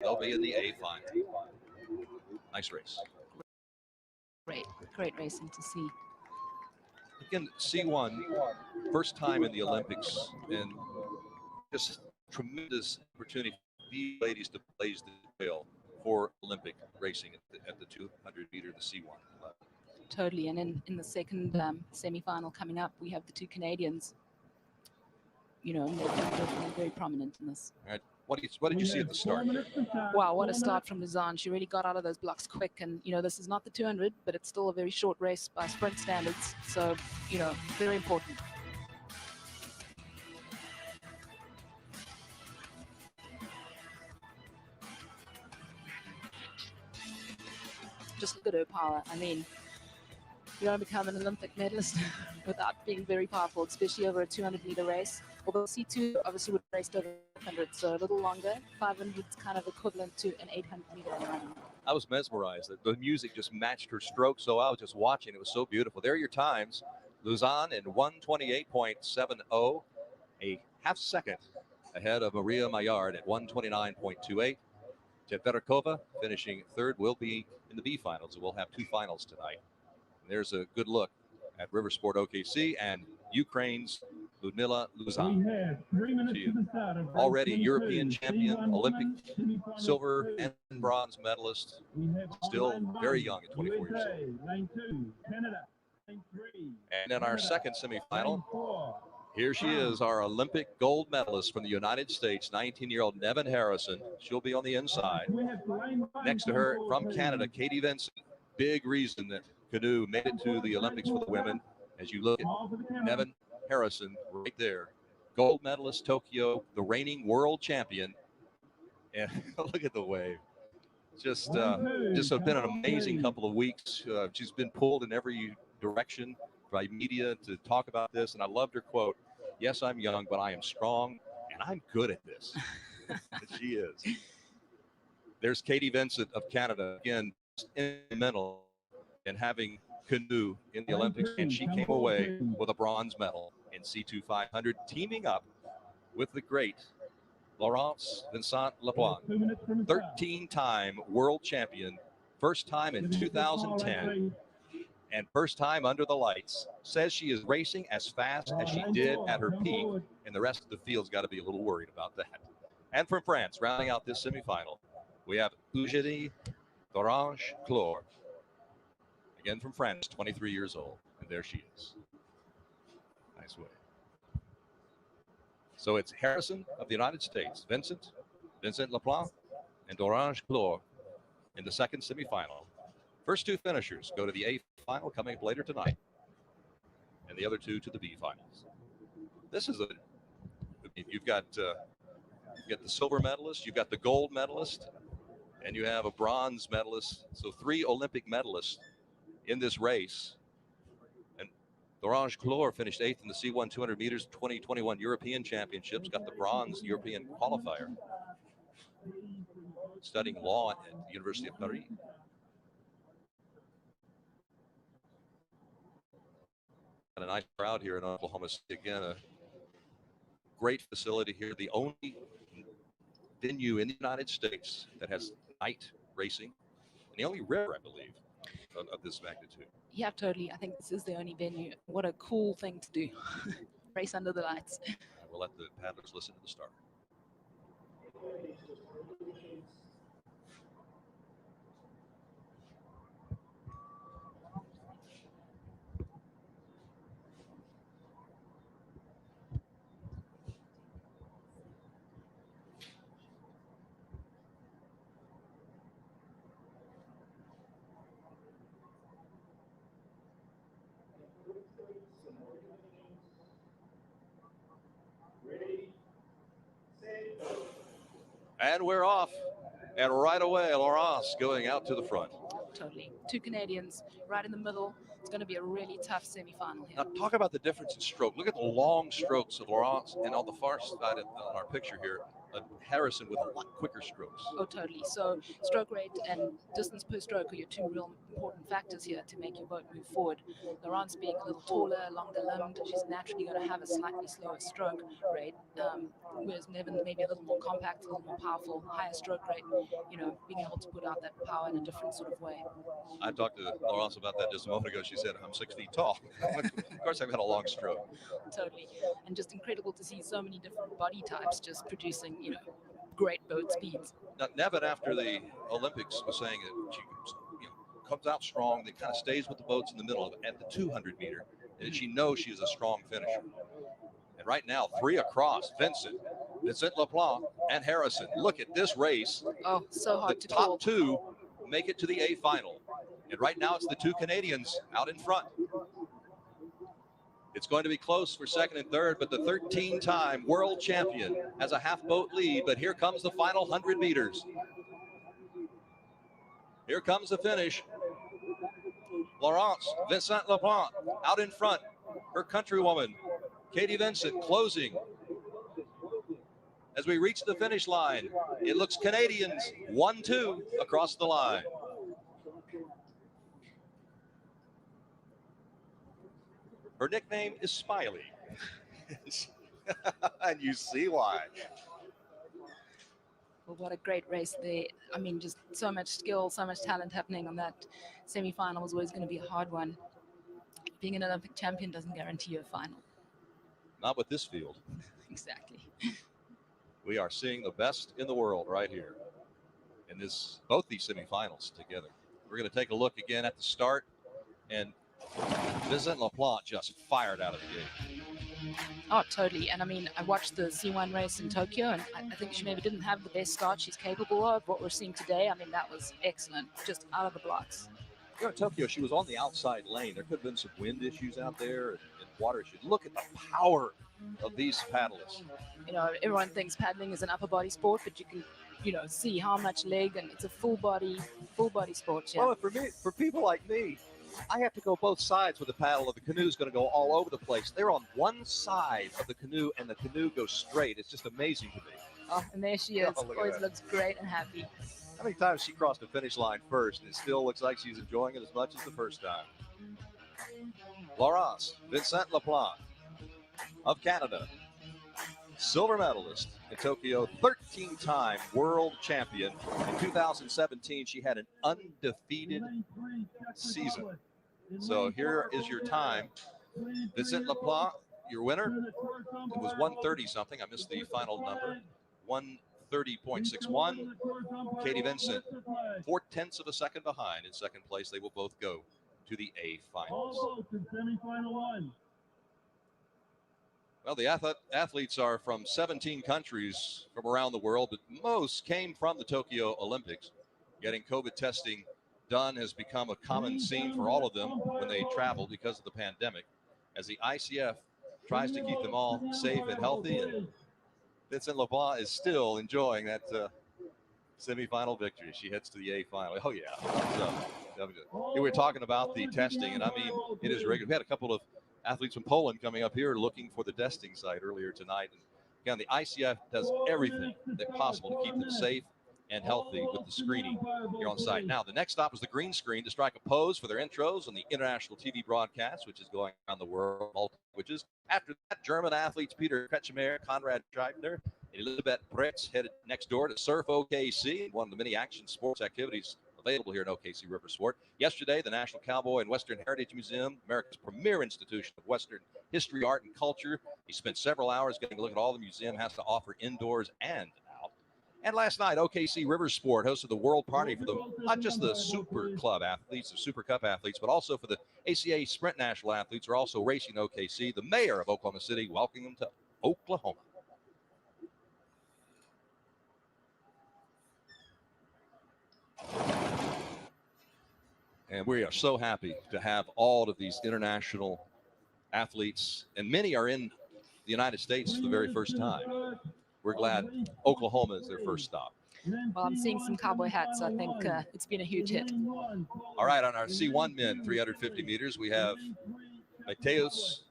They'll be in the A final. Nice race. Great racing to see. Again, C1, first time in the Olympics, and just tremendous opportunity for these ladies to blaze the trail for Olympic racing at the 200-meter, the C1 level. Totally, and in the second semi-final coming up, we have the two Canadians. You know, they're very prominent in this. All right. What did you see at the start? Wow, what a start from Luzan. She really got out of those blocks quick. And, you know, this is not the 200, but it's still a very short race by sprint standards. So, you know, very important. Just look at her power. I mean, you don't become an Olympic medalist without being very powerful, especially over a 200-meter race. Although C2 obviously would race over 100, so a little longer. 500 is kind of equivalent to an 800-meter run. I was mesmerized. The music just matched her stroke, so I was just watching. It was so beautiful. There are your times. Luzan in 1:28.70, a half second ahead of Maria Maillard at 1:29.28. Tverakova finishing third, will be in the B finals. We'll have two finals tonight. There's a good look at Riversport OKC and Ukraine's Liudmyla LUZAN. She is already European champion, Olympic silver and bronze medalist, still very young at 24 years old. And in our second semifinal, here she is, our Olympic gold medalist from the United States, 19-year-old Nevin HARRISON. She'll be on the inside. Next to her, from Canada, Katie Vincent. Big reason that canoe made it to the Olympics for the women. As you look at Nevin HARRISON right there, gold medalist Tokyo, the reigning world champion. And look at the wave. Just been an amazing couple of weeks. She's been pulled in every direction by media to talk about this, and I loved her quote, "Yes, I'm young, but I am strong, and I'm good at this." She is. There's Katie Vincent of Canada, again, instrumental in having canoe in the Olympics, and she came away with a bronze medal in C2 500, teaming up with the great Laurence VINCENT-LAPOINTE, 13-time world champion, first time in 2010, and first time under the lights. Says she is racing as fast as she did at her peak, and the rest of the field's got to be a little worried about that. And from France, rounding out this semifinal, we have Eugenie DORANGE. Again from France, 23 years old, and there she is. Nice wave. So it's HARRISON of the United States, VINCENT-LAPOINTE, and DORANGE in the second semifinal. First two finishers go to the A final coming up later tonight, and the other two to the B finals. This is you've got the silver medalist, you've got the gold medalist, and you have a bronze medalist. So three Olympic medalists in this race. And DORANGE finished 8th in the C1 200 meters 2021 European Championships, got the bronze European qualifier, studying law at the University of Paris. Got a nice crowd here in Oklahoma City. Again, a great facility here, the only venue in the United States that has night racing, and the only river, I believe, of this magnitude. Yeah, totally. I think this is the only venue. What a cool thing to do. Race under the lights. We'll let the paddlers listen to the start. And we're off. And right away, Laurence going out to the front. Totally. Two Canadians right in the middle. It's going to be a really tough semifinal here. Now, talk about the difference in stroke. Look at the long strokes of Laurence, and on the far side of our picture here, Harrison with a lot quicker strokes. Oh, totally. So stroke rate and distance per stroke are your two real important factors here to make your boat move forward. Laurence being a little taller, longer limbed, she's naturally going to have a slightly slower stroke rate, whereas Nevin maybe a little more compact, a little more powerful, higher stroke rate, you know, being able to put out that power in a different sort of way. I talked to Laurence about that just a moment ago. She said, I'm 6 feet tall. Of course, I've got a long stroke. Totally. And just incredible to see so many different body types just producing, you know, great boat speeds. Now, Nevin, after the Olympics, was saying that she comes out strong, then kind of stays with the boats in the middle at the 200 meter, and she knows she is a strong finisher. And right now, 3 across, Vincent-LAPOINTE, and Harrison. Look at this race. Oh, so hard to The call. top 2 make it to the A final. And right now, it's the 2 Canadians out in front. It's going to be close for second and third, but the 13-time world champion has a half boat lead. But here comes the final 100 meters. Here comes the finish. Laurence Vincent-LAPOINTE out in front. Her countrywoman, Katie Vincent, closing. As we reach the finish line, it looks Canadians 1-2 across the line. Her nickname is Smiley. And you see why. Well, what a great race there. I mean, just so much skill, so much talent happening on that semi-final was always going to be a hard one. Being an Olympic champion doesn't guarantee you a final. Not with this field. Exactly. We are seeing the best in the world right here in both these semifinals together. We're going to take a look again at the start, and Vincent-LAPOINTE just fired out of the gate. Oh, totally. And I mean, I watched the C1 race in Tokyo, and I think she maybe didn't have the best start she's capable of. What we're seeing today, I mean, that was excellent, just out of the blocks. You know, in Tokyo, she was on the outside lane. There could have been some wind issues out there and water issues. Look at the power of these paddlers. You know, everyone thinks paddling is an upper body sport, but you can, you know, see how much leg, and it's a full body sport. Yeah. Well, for people like me, I have to go both sides with the paddle, or the canoe's going to go all over the place. They're on one side of the canoe, and the canoe goes straight. It's just amazing to me. Oh, and there she is. Always looks great and happy. How many times she crossed the finish line first, and it still looks like she's enjoying it as much as the first time. Laurence Vincent-LAPOINTE of Canada, silver medalist in Tokyo, 13-time world champion. In 2017, she had an undefeated season. So here is your time. Vincent-LAPOINTE, your winner. It was 130 something. I missed the final number. 130.61. Katie Vincent, 0.4 of a second behind in second place. They will both go to the A finals. Well, the athletes are from 17 countries from around the world, but most came from the Tokyo Olympics. Getting COVID testing done has become a common scene for all of them when they travel because of the pandemic, as the ICF tries to keep them all safe and healthy. And Vincent-LAPOINTE is still enjoying that semifinal victory. She heads to the A final. Oh, yeah. So, we were talking about the testing, and I mean, it is regular. We had a couple of athletes from Poland coming up here looking for the testing site earlier tonight. And again, the ICF does everything that's possible to keep them safe and healthy with the screening here on site. Now, the next stop is the green screen to strike a pose for their intros on the international TV broadcast, which is going around the world, multi-languages. After that, German athletes Peter Kretschmer, Conrad SCHEIBNER, and Liudmyla LUZAN headed next door to Surf OKC, one of the many action sports activities available here in OKC River Sport. Yesterday, the National Cowboy and Western Heritage Museum, America's premier institution of Western history, art, and culture. He spent several hours getting a look at all the museum has to offer indoors and out. And last night, OKC River Sport hosted the World Party for not just the Super Club athletes, the Super Cup athletes, but also for the ACA Sprint National athletes who are also racing OKC. The mayor of Oklahoma City welcoming them to Oklahoma. And we are so happy to have all of these international athletes, and many are in the United States for the very first time. We're glad Oklahoma is their first stop. Well, I'm seeing some cowboy hats. I think it's been a huge hit. All right, on our C1 men 350 meters, we have Mateusz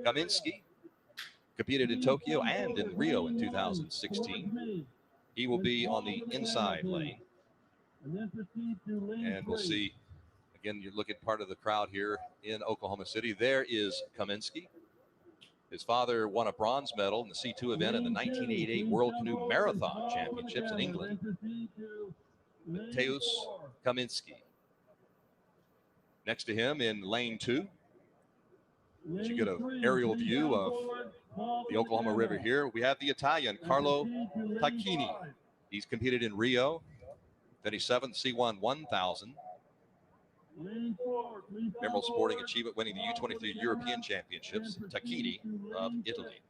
Kaminski competed in Tokyo and in Rio in 2016. He will be on the inside lane. And we'll see, again, you look at part of the crowd here in Oklahoma City. There is Kaminski. His father won a bronze medal in the C2 event in the 1988 World Canoe Marathon Championships in England. Mateusz Kaminski. Next to him in lane 2, as you get an aerial view of the Oklahoma River here, we have the Italian Carlo TACCHINI. He's competed in Rio, finished 7th C1 1000. Memorable sporting achievement, winning the U23 European Championships. TACCHINI of Italy.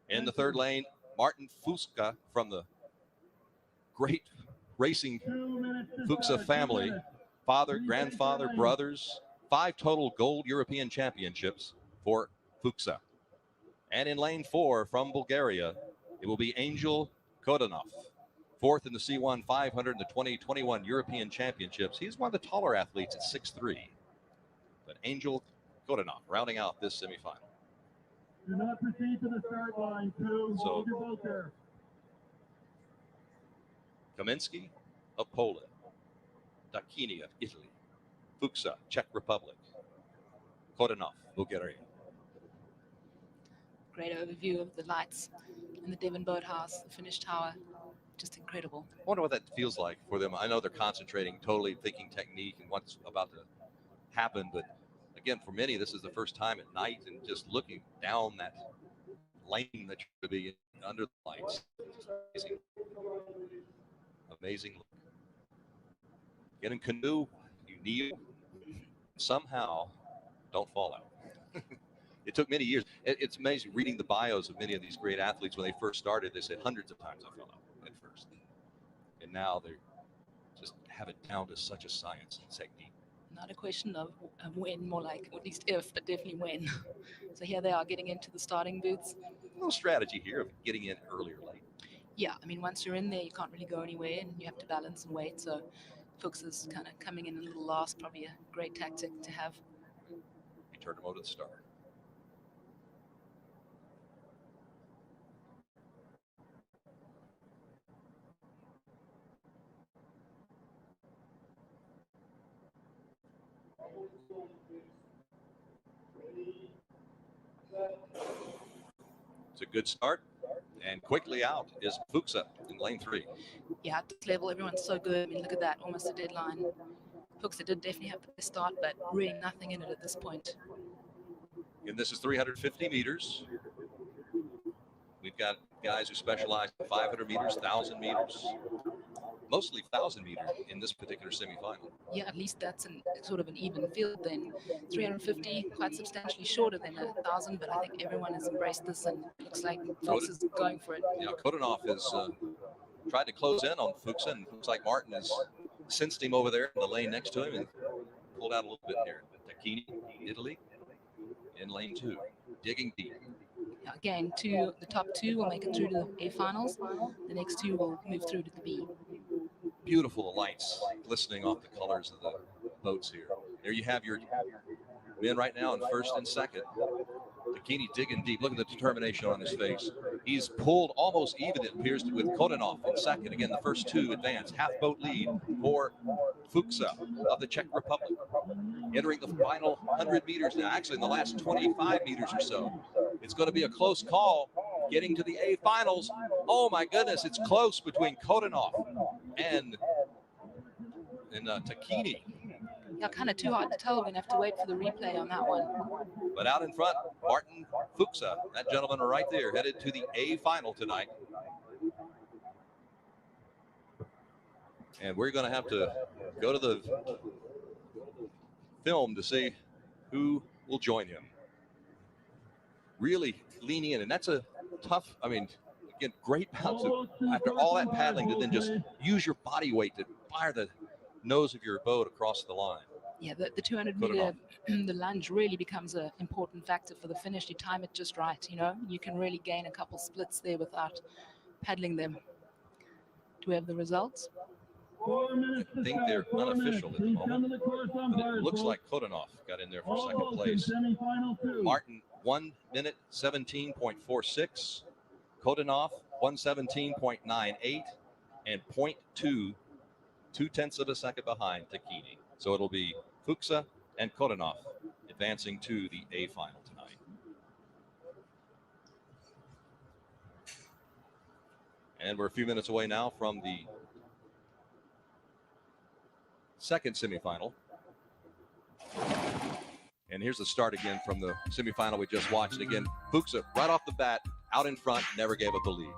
In the third lane, Martin FUKSA from the great racing FUKSA family. Father, grandfather, brothers, 5 total gold European championships for FUKSA. And in lane 4 from Bulgaria, it will be Angel KODINOV. 4th in the C1 500 in the 2021 European Championships. He's one of the taller athletes at 6'3". But Angel KODINOV rounding out this semifinal. Do not proceed to the start line, crew. Hold your boat there. Kaminski of Poland. TACCHINI of Italy. FUKSA, Czech Republic. KODINOV, Bulgaria. Great overview of the lights in the Devon Boathouse, the Finnish Tower. Just incredible. I wonder what that feels like for them. I know they're concentrating, totally thinking technique and what's about to happen, but again, for many, this is the first time at night and just looking down that lane that you're going to be in under the lights. Amazing. Amazing look. Get in canoe, you kneel, somehow don't fall out. It took many years. It's amazing reading the bios of many of these great athletes. When they first started, they said hundreds of times I fell out at first. And now they just have it down to such a science and technique. Not a question of when, more like at least if, but definitely when. So here they are getting into the starting booths. A little strategy here of getting in early or late. Yeah, I mean, once you're in there, you can't really go anywhere and you have to balance and wait. So FUKSA's kind of coming in a little last, probably a great tactic to have. We turn them over to the start. It's a good start, and quickly out is FUKSA in lane 3. Yeah, at this level, everyone's so good. I mean, look at that, almost a deadline. FUKSA did definitely have the start, but really nothing in it at this point. And this is 350 meters. We've got guys who specialize in 500 meters, 1,000 meters, mostly 1,000 meters in this particular semifinal. Yeah, at least that's sort of an even field then. 350, quite substantially shorter than 1,000, but I think everyone has embraced this and it looks like FUKSA's going for it. Yeah, KODINOV has tried to close in on FUKSA, and looks like Martin has sensed him over there in the lane next to him and pulled out a little bit here. TACCHINI, Italy, in lane 2, digging deep. Again, the top 2 will make it through to the A finals. The next 2 will move through to the B. Beautiful lights glistening off the colors of the boats here. There you have your men right now in first and second. TACCHINI digging deep. Look at the determination on his face. He's pulled almost even, it appears, with KODINOV in second. Again, the first 2 advance. Half boat lead for FUKSA of the Czech Republic. Entering the final 100 meters now. Actually, in the last 25 meters or so. It's going to be a close call getting to the A finals. Oh my goodness, it's close between KODINOV and TACCHINI. Yeah, kind of too hard to tell. We're going to have to wait for the replay on that one. But out in front, Martin FUKSA, that gentleman right there, headed to the A final tonight. And we're going to have to go to the film to see who will join him. Really leaning in, and that's a tough, I mean, again, great bounce after all that paddling to then just use your body weight to fire the nose of your boat across the line. Yeah, the 200 meter, the lunge really becomes an important factor for the finish. You time it just right, you know, you can really gain a couple splits there without paddling them. Do we have the results? 4 minutes I think they're unofficial at the moment. But it looks like KODINOV got in there for second place. Martin, 1 minute 17.46. KODINOV, 117.98. And 0.2, 2/10 of a second behind Tacchini. So it'll be FUKSA and KODINOV advancing to the A final tonight. And we're a few minutes away now from the second semifinal. And here's the start again from the semifinal we just watched. Again, FUKSA right off the bat, out in front, never gave up the lead.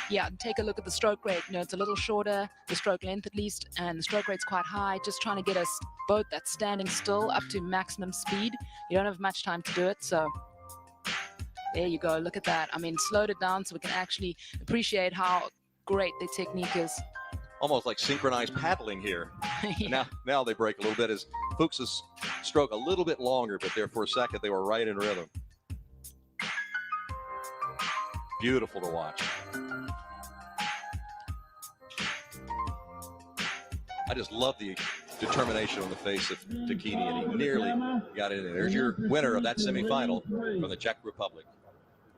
Yeah, take a look at the stroke rate. You know, it's a little shorter, the stroke length at least, and the stroke rate's quite high. Just trying to get a boat that's standing still up to maximum speed. You don't have much time to do it, so there you go. Look at that. I mean, slowed it down so we can actually appreciate how great their technique is. Almost like synchronized paddling here. Yeah. Now they break a little bit as FUKSA's stroke a little bit longer, but there for a second they were right in rhythm. Beautiful to watch. I just love the determination on the face of Tacchini, and he nearly got it in. There's your winner of that semifinal from the Czech Republic,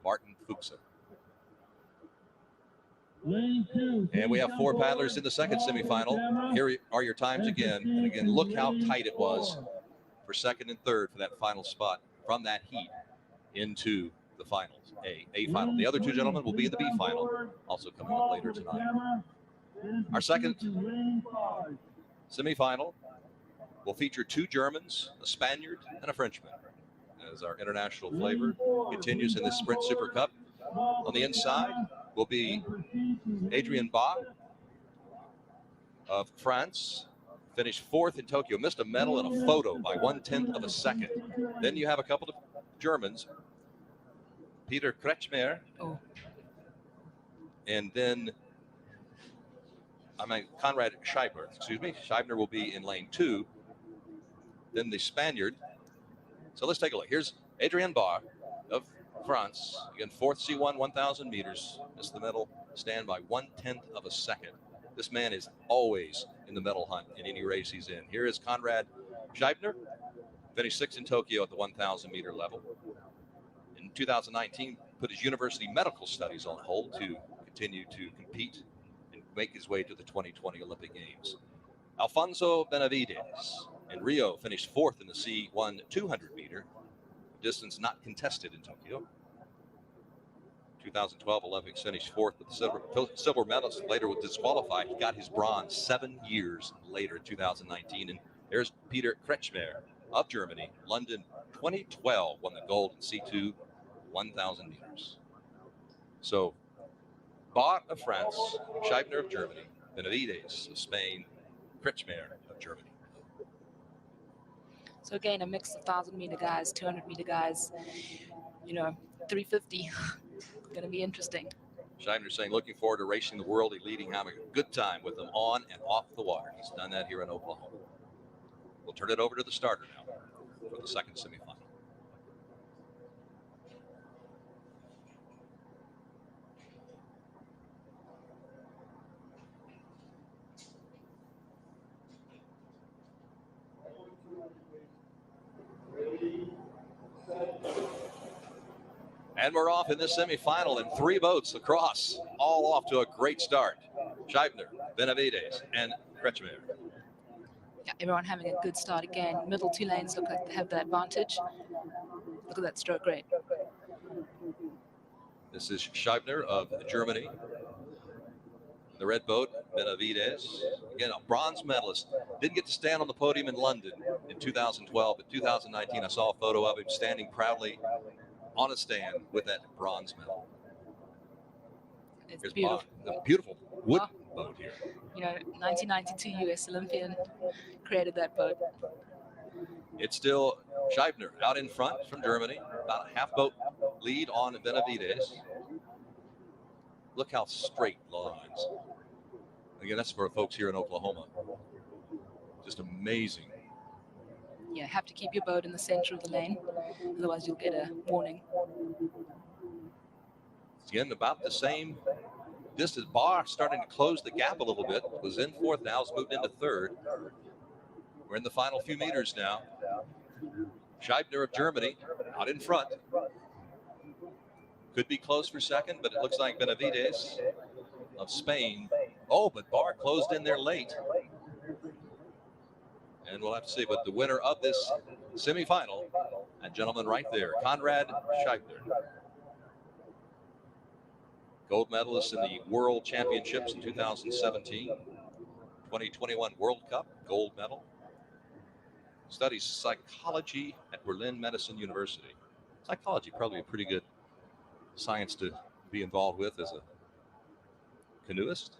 Martin FUKSA. And we have 4 paddlers in the second semifinal. Here are your times again. And again, look how tight it was for second and third for that final spot from that heat into the finals, A final. The other 2 gentlemen will be in the B final, also coming up later tonight. Our second semifinal will feature 2 Germans, a Spaniard, and a Frenchman, as our international flavor continues in the Sprint Super Cup. On the inside will be Adrien BART of France, finished 4th in Tokyo, missed a medal and a photo by 1/10 of a second. Then you have a couple of Germans, Peter KRETSCHMER, and then Conrad SCHEIBNER will be in lane 2. Then the Spaniard. So let's take a look. Here's Adrien BART of France. Again, 4th C1, 1,000 meters. Missed the medal stand by 1/10 of a second. This man is always in the medal hunt in any race he's in. Here is Conrad SCHEIBNER. Finished 6th in Tokyo at the 1,000 meter level. In 2019, put his university medical studies on hold to continue to compete and make his way to the 2020 Olympic Games. Alfonso BENAVIDES in Rio finished 4th in the C1 200 meter, distance not contested in Tokyo. 2012 Olympics finished 4th with the silver medalist, later was disqualified. He got his bronze 7 years later in 2019. And there's Peter KRETSCHMER of Germany. London 2012 won the gold in C2 1,000 meters. So BART of France, SCHEIBNER of Germany, BENAVIDES of Spain, KRETSCHMER of Germany. So again, a mix of 1,000 meter guys, 200 meter guys, 350. Going to be interesting. SCHEIBNER saying, looking forward to racing the world, leading, having a good time with them on and off the water. He's done that here in Oklahoma. We'll turn it over to the starter now for the second semifinal. And we're off in this semifinal, and 3 boats across, all off to a great start. SCHEIBNER, BENAVIDES, and KRETSCHMER. Yeah, everyone having a good start again. Middle 2 lanes look like they have the advantage. Look at that stroke rate. This is SCHEIBNER of Germany. The red boat, BENAVIDES. Again, a bronze medalist. Didn't get to stand on the podium in London in 2012, but 2019 I saw a photo of him standing proudly on a stand with that bronze medal. It's Here's beautiful. The beautiful wood boat here. 1992 U.S. Olympian created that boat. It's still SCHEIBNER out in front from Germany. About a half boat lead on BENAVIDES. Look how straight the lines. Again, that's for folks here in Oklahoma. Just amazing. Yeah, have to keep your boat in the center of the lane, otherwise you'll get a warning. Again, about the same distance. Barr starting to close the gap a little bit. Was in fourth now, has moved into third. We're in the final few meters now. Scheibner of Germany out in front. Could be close for second, but it looks like Benavides of Spain. Oh, but Barr closed in there late. And we'll have to see. But the winner of this semifinal, that gentleman right there, Conrad Scheibner. Gold medalist in the World Championships in 2017. 2021 World Cup, gold medal. Studies psychology at Berlin Medicine University. Psychology, probably a pretty good science to be involved with as a canoeist.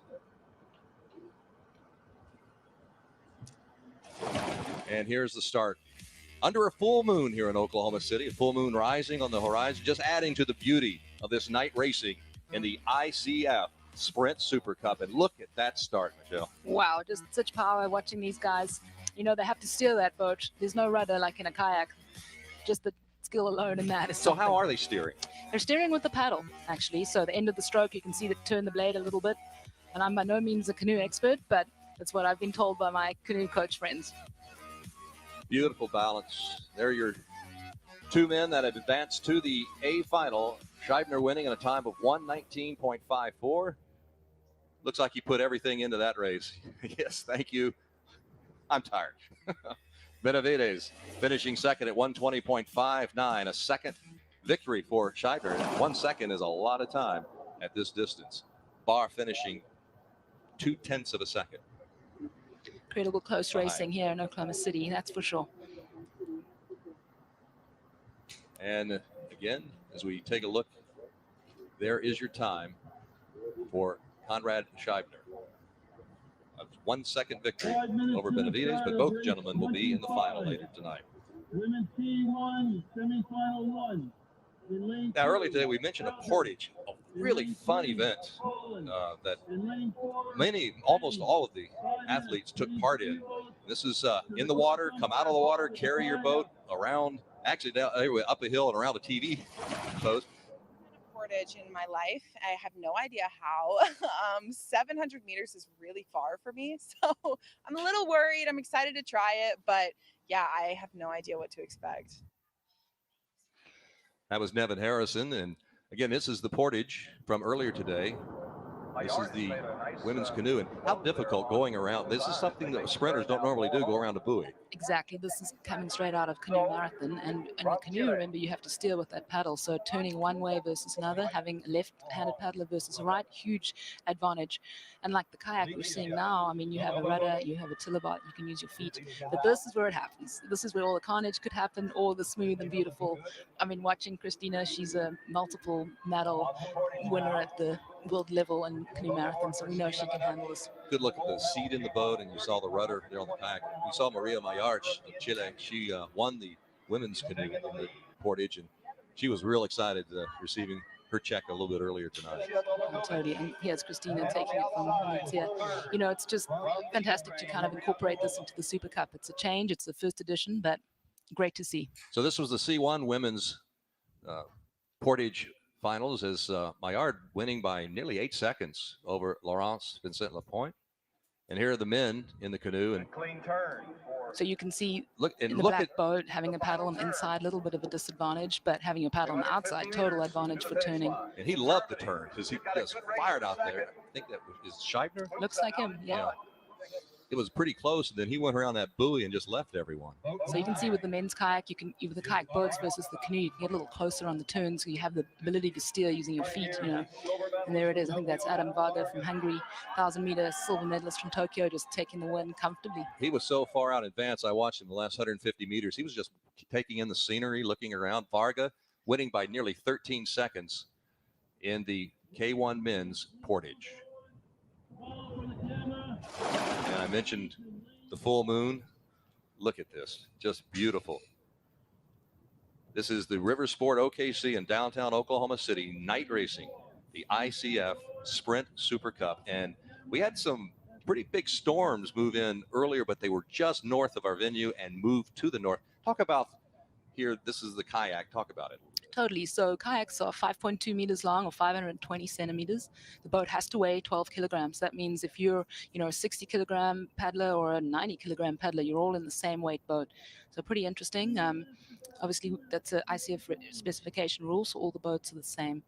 And here's the start. Under a full moon here in Oklahoma City, a full moon rising on the horizon, just adding to the beauty of this night racing in the ICF Sprint Super Cup. And look at that start, Michelle. Wow, just such power watching these guys. You know, they have to steer that boat. There's no rudder like in a kayak. Just the skill alone in that is So something. how are they steering? They're steering with the paddle, actually. So the end of the stroke, you can see that turn the blade a little bit. And I'm by no means a canoe expert, but that's what I've been told by my canoe coach friends. Beautiful balance. There are your two men that have advanced to the A final. Scheibner winning in a time of 1:19.54. Looks like he put everything into that race. Yes, thank you. I'm tired. Benavides finishing second at 1:20.59. A second victory for Scheibner. 1 second is a lot of time at this distance. Barr finishing 0.2 of a second. Incredible close racing here in Oklahoma City, that's for sure. And again, as we take a look, there is your time for Conrad Scheibner. A 1 second victory over Benavides, but both gentlemen will be in the final later tonight. Women's T1, semifinal 1. Now, earlier today, we mentioned a portage, a really fun event that almost all of the athletes took part in. This is in the water, come out of the water, carry your boat around, actually down, up a hill and around a TV post. Portage in my life. I have no idea how. 700 meters is really far for me, so I'm a little worried. I'm excited to try it, but yeah, I have no idea what to expect. That was Nevin Harrison, and again, this is the portage from earlier today. This is the women's canoe, and how difficult going around. This is something that sprinters don't normally do, go around a buoy. Exactly. This is coming straight out of canoe marathon. And in the canoe, remember, you have to steer with that paddle. So turning one way versus another, having a left-handed paddler versus a right, huge advantage. And like the kayak we're seeing now, I mean, you have a rudder, you have a tillabot, you can use your feet. But this is where it happens. This is where all the carnage could happen, all the smooth and beautiful. I mean, watching Kristina, she's a multiple medal winner at the world level in canoe marathon, so we know she can handle this. Good look at the seat in the boat, and you saw the rudder there on the kayak. We saw Maria Maillard of Chile. She won the women's canoe in the portage, and she was real excited receiving her check a little bit earlier tonight. Totally, and here's Kristina taking it from Milicia. You know, it's just fantastic to kind of incorporate this into the Super Cup. It's a change, it's the first edition, but great to see. So this was the C1 women's portage finals, as Maillard winning by nearly 8 seconds over Laurence VINCENT-LAPOINTE. And here are the men in the canoe. And clean turn. So you can see look in the back boat, having a paddle on the inside, a little bit of a disadvantage, but having a paddle on the outside, total advantage for turning. And he loved the turn because he just fired out there. I think that is Scheibner. Looks like him, yeah. It was pretty close, and then he went around that buoy and just left everyone. So you can see with the men's kayak, you can, with the kayak boats versus the canoe, you can get a little closer on the turn, so you have the ability to steer using your feet, you know. And there it is. I think that's Adrien Bart from Hungary, 1,000-meter silver medalist from Tokyo, just taking the win comfortably. He was so far out in advance. I watched him the last 150 meters. He was just taking in the scenery, looking around. Varga winning by nearly 13 seconds in the K1 men's portage. And I mentioned the full moon. Look at this, just beautiful. This is the River Sport OKC in downtown Oklahoma City, night racing, the ICF Sprint Super Cup. And we had some pretty big storms move in earlier, but they were just north of our venue and moved to the north. Talk about here, this is the kayak, talk about it. Totally. So kayaks are 5.2 meters long or 520 centimeters. The boat has to weigh 12 kilograms. That means if you're, a 60 kilogram paddler or a 90 kilogram paddler, you're all in the same weight boat. So pretty interesting. Obviously, that's a ICF specification rule, so all the boats are the same.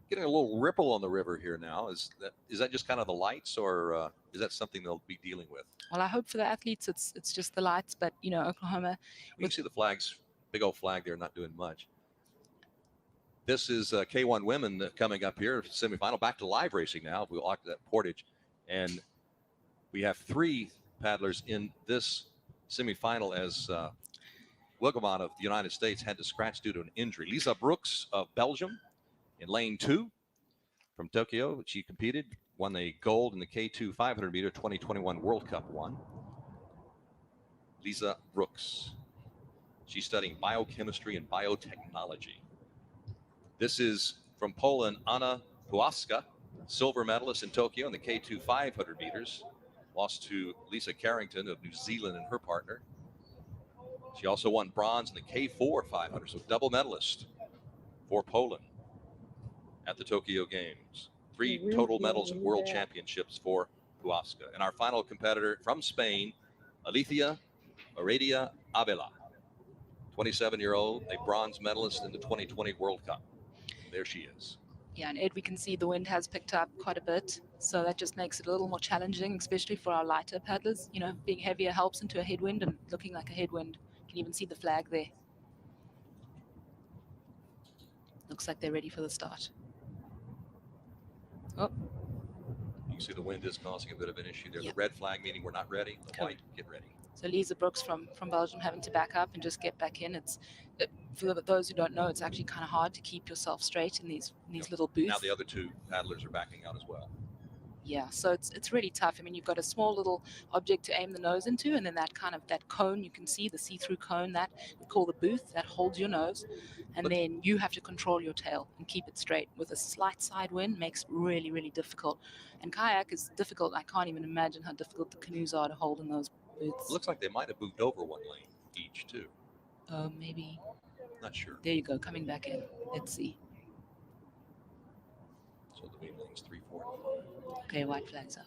Getting a little ripple on the river here now. Is that just kind of the lights, or is that something they'll be dealing with? Well, I hope for the athletes it's just the lights, but Oklahoma. You can see the flags, big old flag there, not doing much. This is K1 women coming up here, semifinal. Back to live racing now. We'll lock that portage, and we have 3 paddlers in this semifinal as Guillaume of the United States had to scratch due to an injury. Lize BROEKX of Belgium in lane 2 from Tokyo. She competed, won the gold in the K2 500 meter 2021 World Cup one. Lize BROEKX. She's studying biochemistry and biotechnology. This is from Poland, Anna Puławska, silver medalist in Tokyo in the K2 500 meters. Lost to Lisa Carrington of New Zealand and her partner. She also won bronze in the K4 500, so double medalist for Poland at the Tokyo Games. 3 total medals and world championships for Puławska. And our final competitor from Spain, Alicia Heredia Avila, 27-year-old, a bronze medalist in the 2020 World Cup. There she is. Yeah, and Ed, we can see the wind has picked up quite a bit, so that just makes it a little more challenging, especially for our lighter paddlers. Being heavier helps into a headwind, and looking like a headwind. You can even see the flag there. Looks like they're ready for the start. Oh. You can see the wind is causing a bit of an issue there. Yep. The red flag meaning we're not ready. The white, get ready. So Lize BROEKX from Belgium having to back up and just get back in. For those who don't know, it's actually kind of hard to keep yourself straight in these little booths. Now the other 2 paddlers are backing out as well. Yeah, so it's really tough. I mean, you've got a small little object to aim the nose into, and then that cone, you can see the see-through cone that we call the booth, that holds your nose, and then you have to control your tail and keep it straight. With a slight side wind, makes it really, really difficult. And kayak is difficult. I can't even imagine how difficult the canoes are to hold in those booths. It looks like they might have moved over 1 lane each too. Maybe. Not sure. There you go, coming back in. Let's see. So the main lanes 3, 4, and 5. Okay, white flag's up.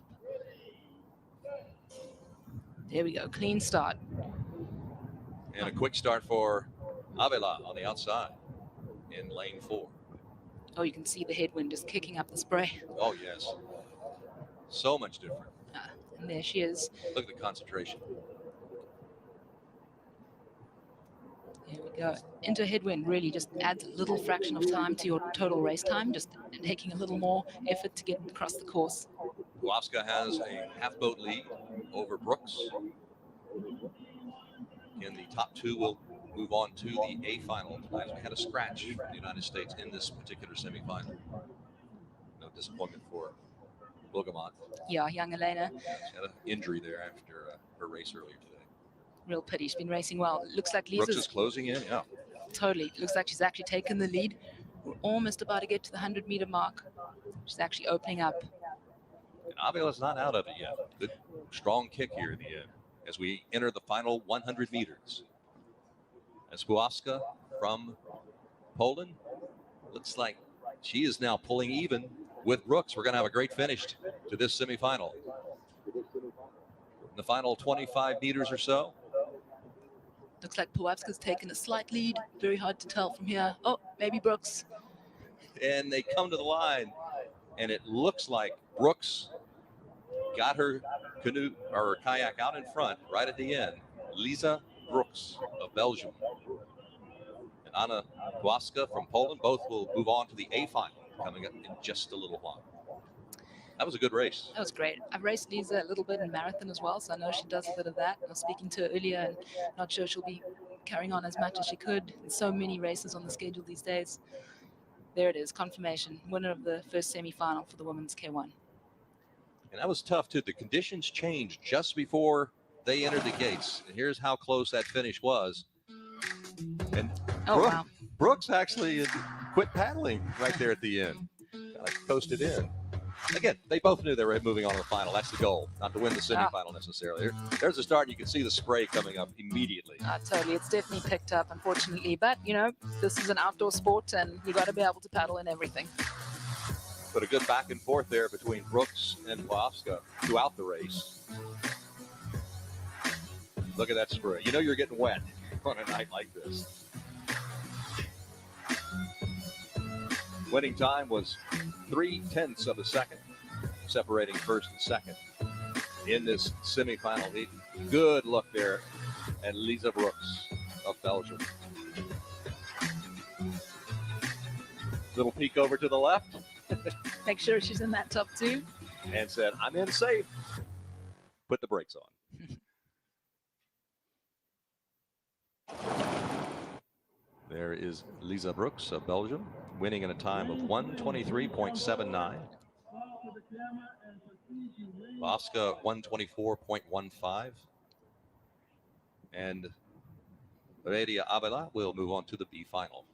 There we go, clean start. And a quick start for Avila on the outside in lane 4. Oh, you can see the headwind just kicking up the spray. Oh, yes. So much different. And there she is. Look at the concentration. There we go. Into a headwind really just adds a little fraction of time to your total race time, just taking a little more effort to get across the course. Puławska has a half-boat lead over BROEKX. And the top 2 will move on to the A final tonight. We had a scratch for the United States in this particular semifinal. No disappointment for Guillaume. Yeah, young Elena. She had an injury there after her race earlier today. Real pity. She's been racing well. Looks like BROEKX Lisa's is closing in, yeah. Totally. Looks like she's actually taken the lead. We're almost about to get to the 100-meter mark. She's actually opening up. And Avila's not out of it yet. Good, strong kick here at the end as we enter the final 100 meters. As Puławska from Poland, looks like she is now pulling even with BROEKX. We're going to have a great finish to this semifinal. In the final 25 meters or so. Looks like Puławska's taken a slight lead. Very hard to tell from here. Oh, maybe BROEKX. And they come to the line, and it looks like BROEKX got her canoe or her kayak out in front right at the end. Lize BROEKX of Belgium and Anna Puławska from Poland both will move on to the A final coming up in just a little while. That was a good race. That was great. I've raced Lize a little bit in marathon as well, so I know she does a bit of that. I was speaking to her earlier, and not sure she'll be carrying on as much as she could. There's so many races on the schedule these days. There it is, confirmation. Winner of the first semi-final for the women's K1. And that was tough, too. The conditions changed just before they entered the gates. And here's how close that finish was. And wow. BROEKX actually quit paddling right there at the end. Kind of coasted in. again, they both knew they were moving on to the final. That's the goal, not to win the semifinal necessarily. There's the start, and you can see the spray coming up immediately. Totally. It's definitely picked up, unfortunately. But, you know, this is an outdoor sport, and you got to be able to paddle in everything. But a good back and forth there between Brooks and Wawska throughout the race. Look at that spray. You know you're getting wet on a night like this. Winning time was 0.3 of a second, separating first and second in this semifinal heat. Good look there at Lize Brooks of Belgium. Little peek over to the left. Make sure she's in that top two. And said, I'm in safe. Put the brakes on. There is Lize Brooks of Belgium, winning in a time of 1:23.79. Wawska 1:24.15. And Heredia Avila will move on to the B final.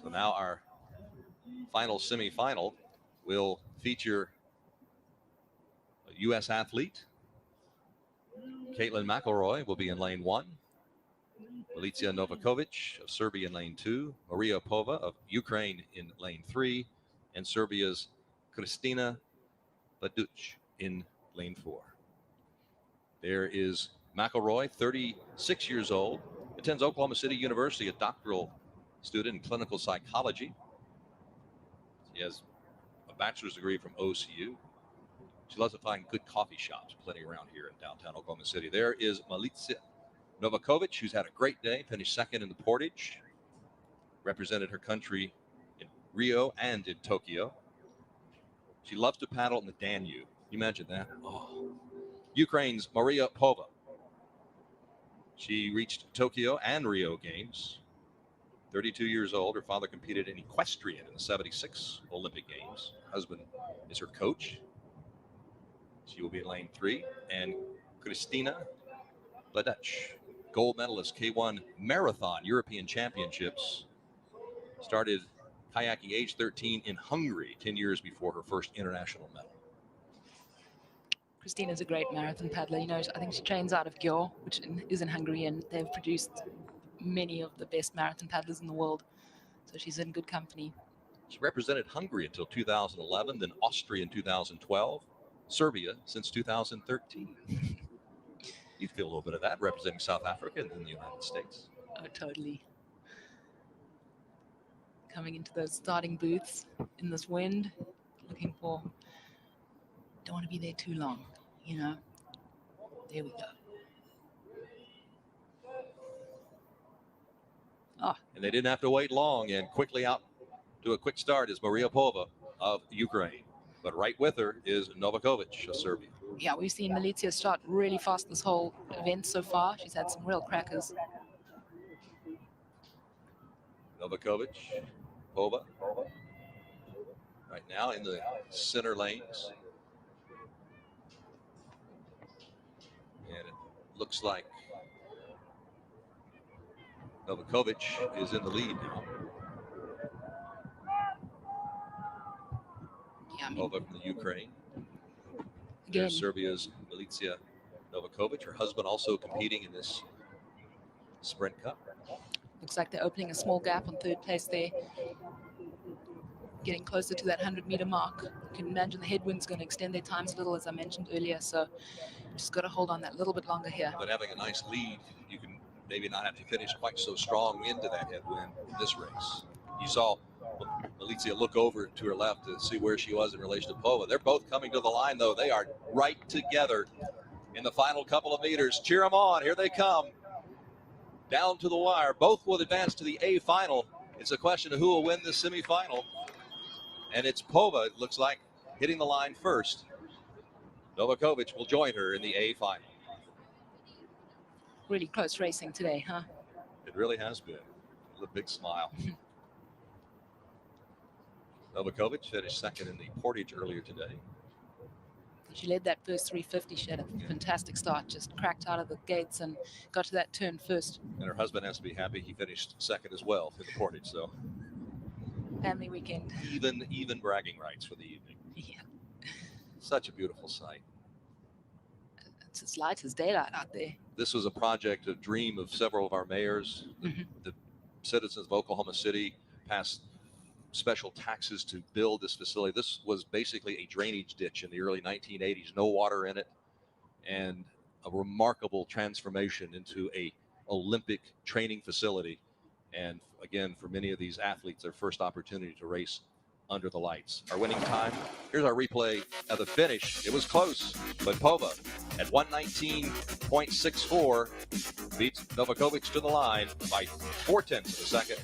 So now our final semifinal will feature a U.S. athlete. Caitlyn MCELROY will be in lane 1. Milica Novakovic of Serbia in lane 2. Maria Pova of Ukraine in lane 3. And Serbia's Kristina BEDEC in lane 4. There is MCELROY, 36 years old, attends Oklahoma City University, a doctoral student in clinical psychology. She has a bachelor's degree from OCU. She loves to find good coffee shops, plenty around here in downtown Oklahoma City. There is Milica Novakovic, who's had a great day, finished second in the portage, represented her country in Rio and in Tokyo. She loves to paddle in the Danube. You imagine that? Oh. Ukraine's Maria Pova. She reached Tokyo and Rio Games. 32 years old. Her father competed in equestrian in the 76 Olympic Games. Her husband is her coach. She will be in lane 3. And Kristina BEDEC, gold medalist, K1 Marathon European Championships. Started kayaking age 13 in Hungary, 10 years before her first international medal. Kristina's a great marathon paddler. You know, I think she trains out of Győr, which is in Hungary, and they've produced many of the best marathon paddlers in the world. So she's in good company. She represented Hungary until 2011, then Austria in 2012, Serbia since 2013. You feel a little bit of that representing South Africa and then the United States. Oh, totally. Coming into those starting booths in this wind, looking for, don't want to be there too long, you know. There we go. Oh. And they didn't have to wait long, and quickly out to a quick start is Maria Pova of Ukraine. But right with her is Novakovic of Serbia. Yeah, we've seen Milica start really fast this whole event so far. She's had some real crackers. Novakovic, Pova, right now in the center lanes. And it looks like Novakovic is in the lead now. Yeah, I mean, Pova from the Ukraine. again, There's Serbia's Milica Novakovic, her husband also competing in this Sprint Cup. looks like they're opening a small gap on third place there. Getting closer to that 100-meter mark. You can imagine the headwind's going to extend their times a little, as I mentioned earlier. So just got to hold on that little bit longer here. But having a nice lead, you can maybe not have to finish quite so strong into that headwind in this race. You saw Milica look over to her left to see where she was in relation to Pova. They're both coming to the line, though. They are right together in the final couple of meters. Cheer them on. Here they come. Down to the wire. Both will advance to the A final. It's a question of who will win this semifinal. And it's Pova, it looks like, hitting the line first. Novakovic will join her in the A final. Really close racing today, huh? It really has been. With a big smile. Novakovic finished second in the portage earlier today. She led that first 350. She had a fantastic start, just cracked out of the gates and got to that turn first. And her husband has to be happy he finished second as well in the portage. So family weekend. Even bragging rights for the evening. Yeah. Such a beautiful sight. It's as light as daylight out there. This was a project, a dream of several of our mayors. The citizens of Oklahoma City passed special taxes to build this facility. This was basically a drainage ditch in the early 1980s, no water in it, and a remarkable transformation into a Olympic training facility. And again, for many of these athletes, their first opportunity to race under the lights. Our winning time, here's our replay of the finish. It was close, but Pova at 119.64 beats Novakovic to the line by 0.4 of a second.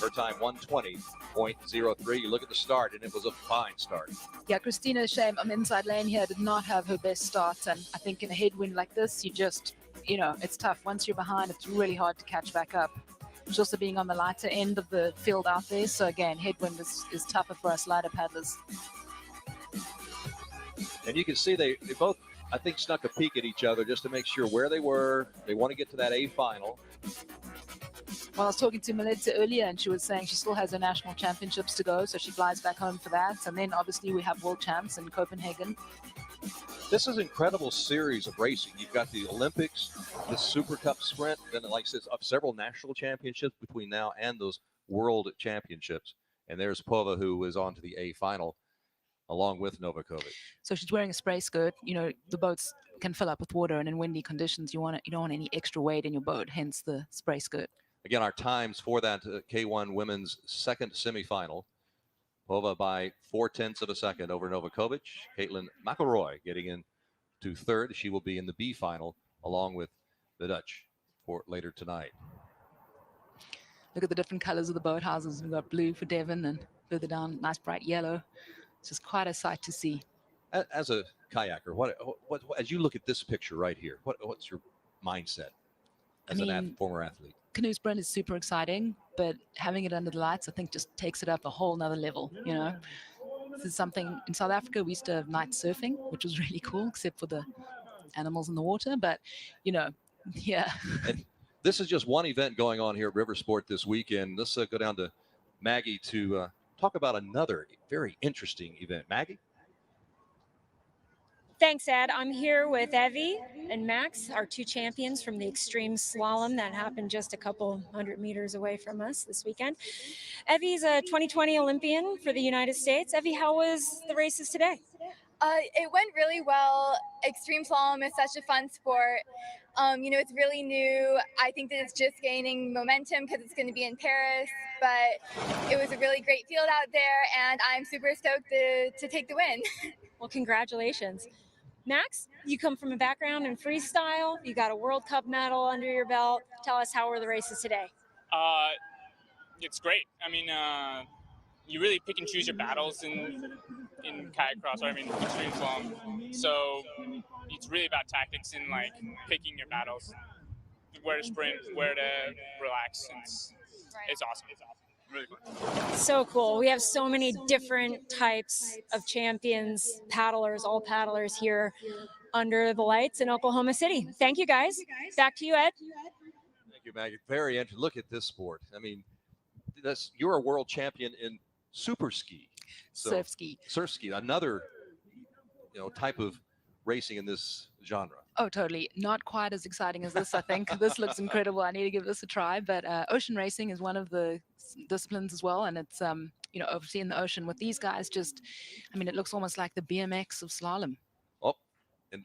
Her time 120.03. You look at the start, and it was a fine start. Yeah, Kristina, shame on the inside lane here, did not have her best start. And I think in a headwind like this, you just, it's tough. Once you're behind, it's really hard to catch back up. She's also being on the lighter end of the field out there. So again, headwind is tougher for us lighter paddlers. And you can see they both, I think, snuck a peek at each other just to make sure where they were. They want to get to that A final. Well, I was talking to Milica earlier, and she was saying she still has her national championships to go, so she flies back home for that. And then obviously we have world champs in Copenhagen. This is an incredible series of racing. You've got the Olympics, the Super Cup sprint, then like I said, several national championships between now and those world championships. And there's Pova, who is on to the A final along with Novakovic. So she's wearing a spray skirt. The boats can fill up with water, and in windy conditions, you don't want any extra weight in your boat, hence the spray skirt. Again, our times for that K1 women's second semifinal. Pova by 0.4 of a second over Novakovic. Caitlyn MCELROY getting in to third. She will be in the B final along with the Dutch for later tonight. Look at the different colors of the boathouses. We've got blue for Devon and further down, nice bright yellow. It's just quite a sight to see. As a kayaker, what as you look at this picture right here, what's your mindset as former athlete? Canoe sprint is super exciting, but having it under the lights, I think, just takes it up a whole nother level. This is something in South Africa. We used to have night surfing, which was really cool, except for the animals in the water. But yeah. And this is just one event going on here at River Sport this weekend. Let's go down to Maggie to talk about another very interesting event. Maggie? Thanks, Ed. I'm here with Evie and Max, our two champions from the extreme slalom that happened just a couple 100 meters away from us this weekend. Evie's a 2020 Olympian for the United States. Evie, how was the races today? It went really well. Extreme slalom is such a fun sport. It's really new. I think that it's just gaining momentum because it's going to be in Paris, but it was a really great field out there, and I'm super stoked to take the win. Well, congratulations. Max, you come from a background in freestyle. You got a World Cup medal under your belt. Tell us, how were the races today? It's great. I mean, you really pick and choose your battles in kayak cross, or extreme slalom. So it's really about tactics and picking your battles, where to sprint, where to relax. It's awesome. It's awesome. Really fun. So cool. We have so many different types of champions, paddlers, all paddlers here under the lights in Oklahoma City. Thank you, guys. Back to you, Ed. Thank you, Maggie. Very interesting. Look at this sport. I mean, you're a world champion in super ski. Surf ski. Surf ski, another type of racing in this genre. Oh, totally. Not quite as exciting as this, I think. This looks incredible. I need to give this a try. But ocean racing is one of the disciplines as well. And it's, obviously in the ocean with these guys, it looks almost like the BMX of slalom. Oh, and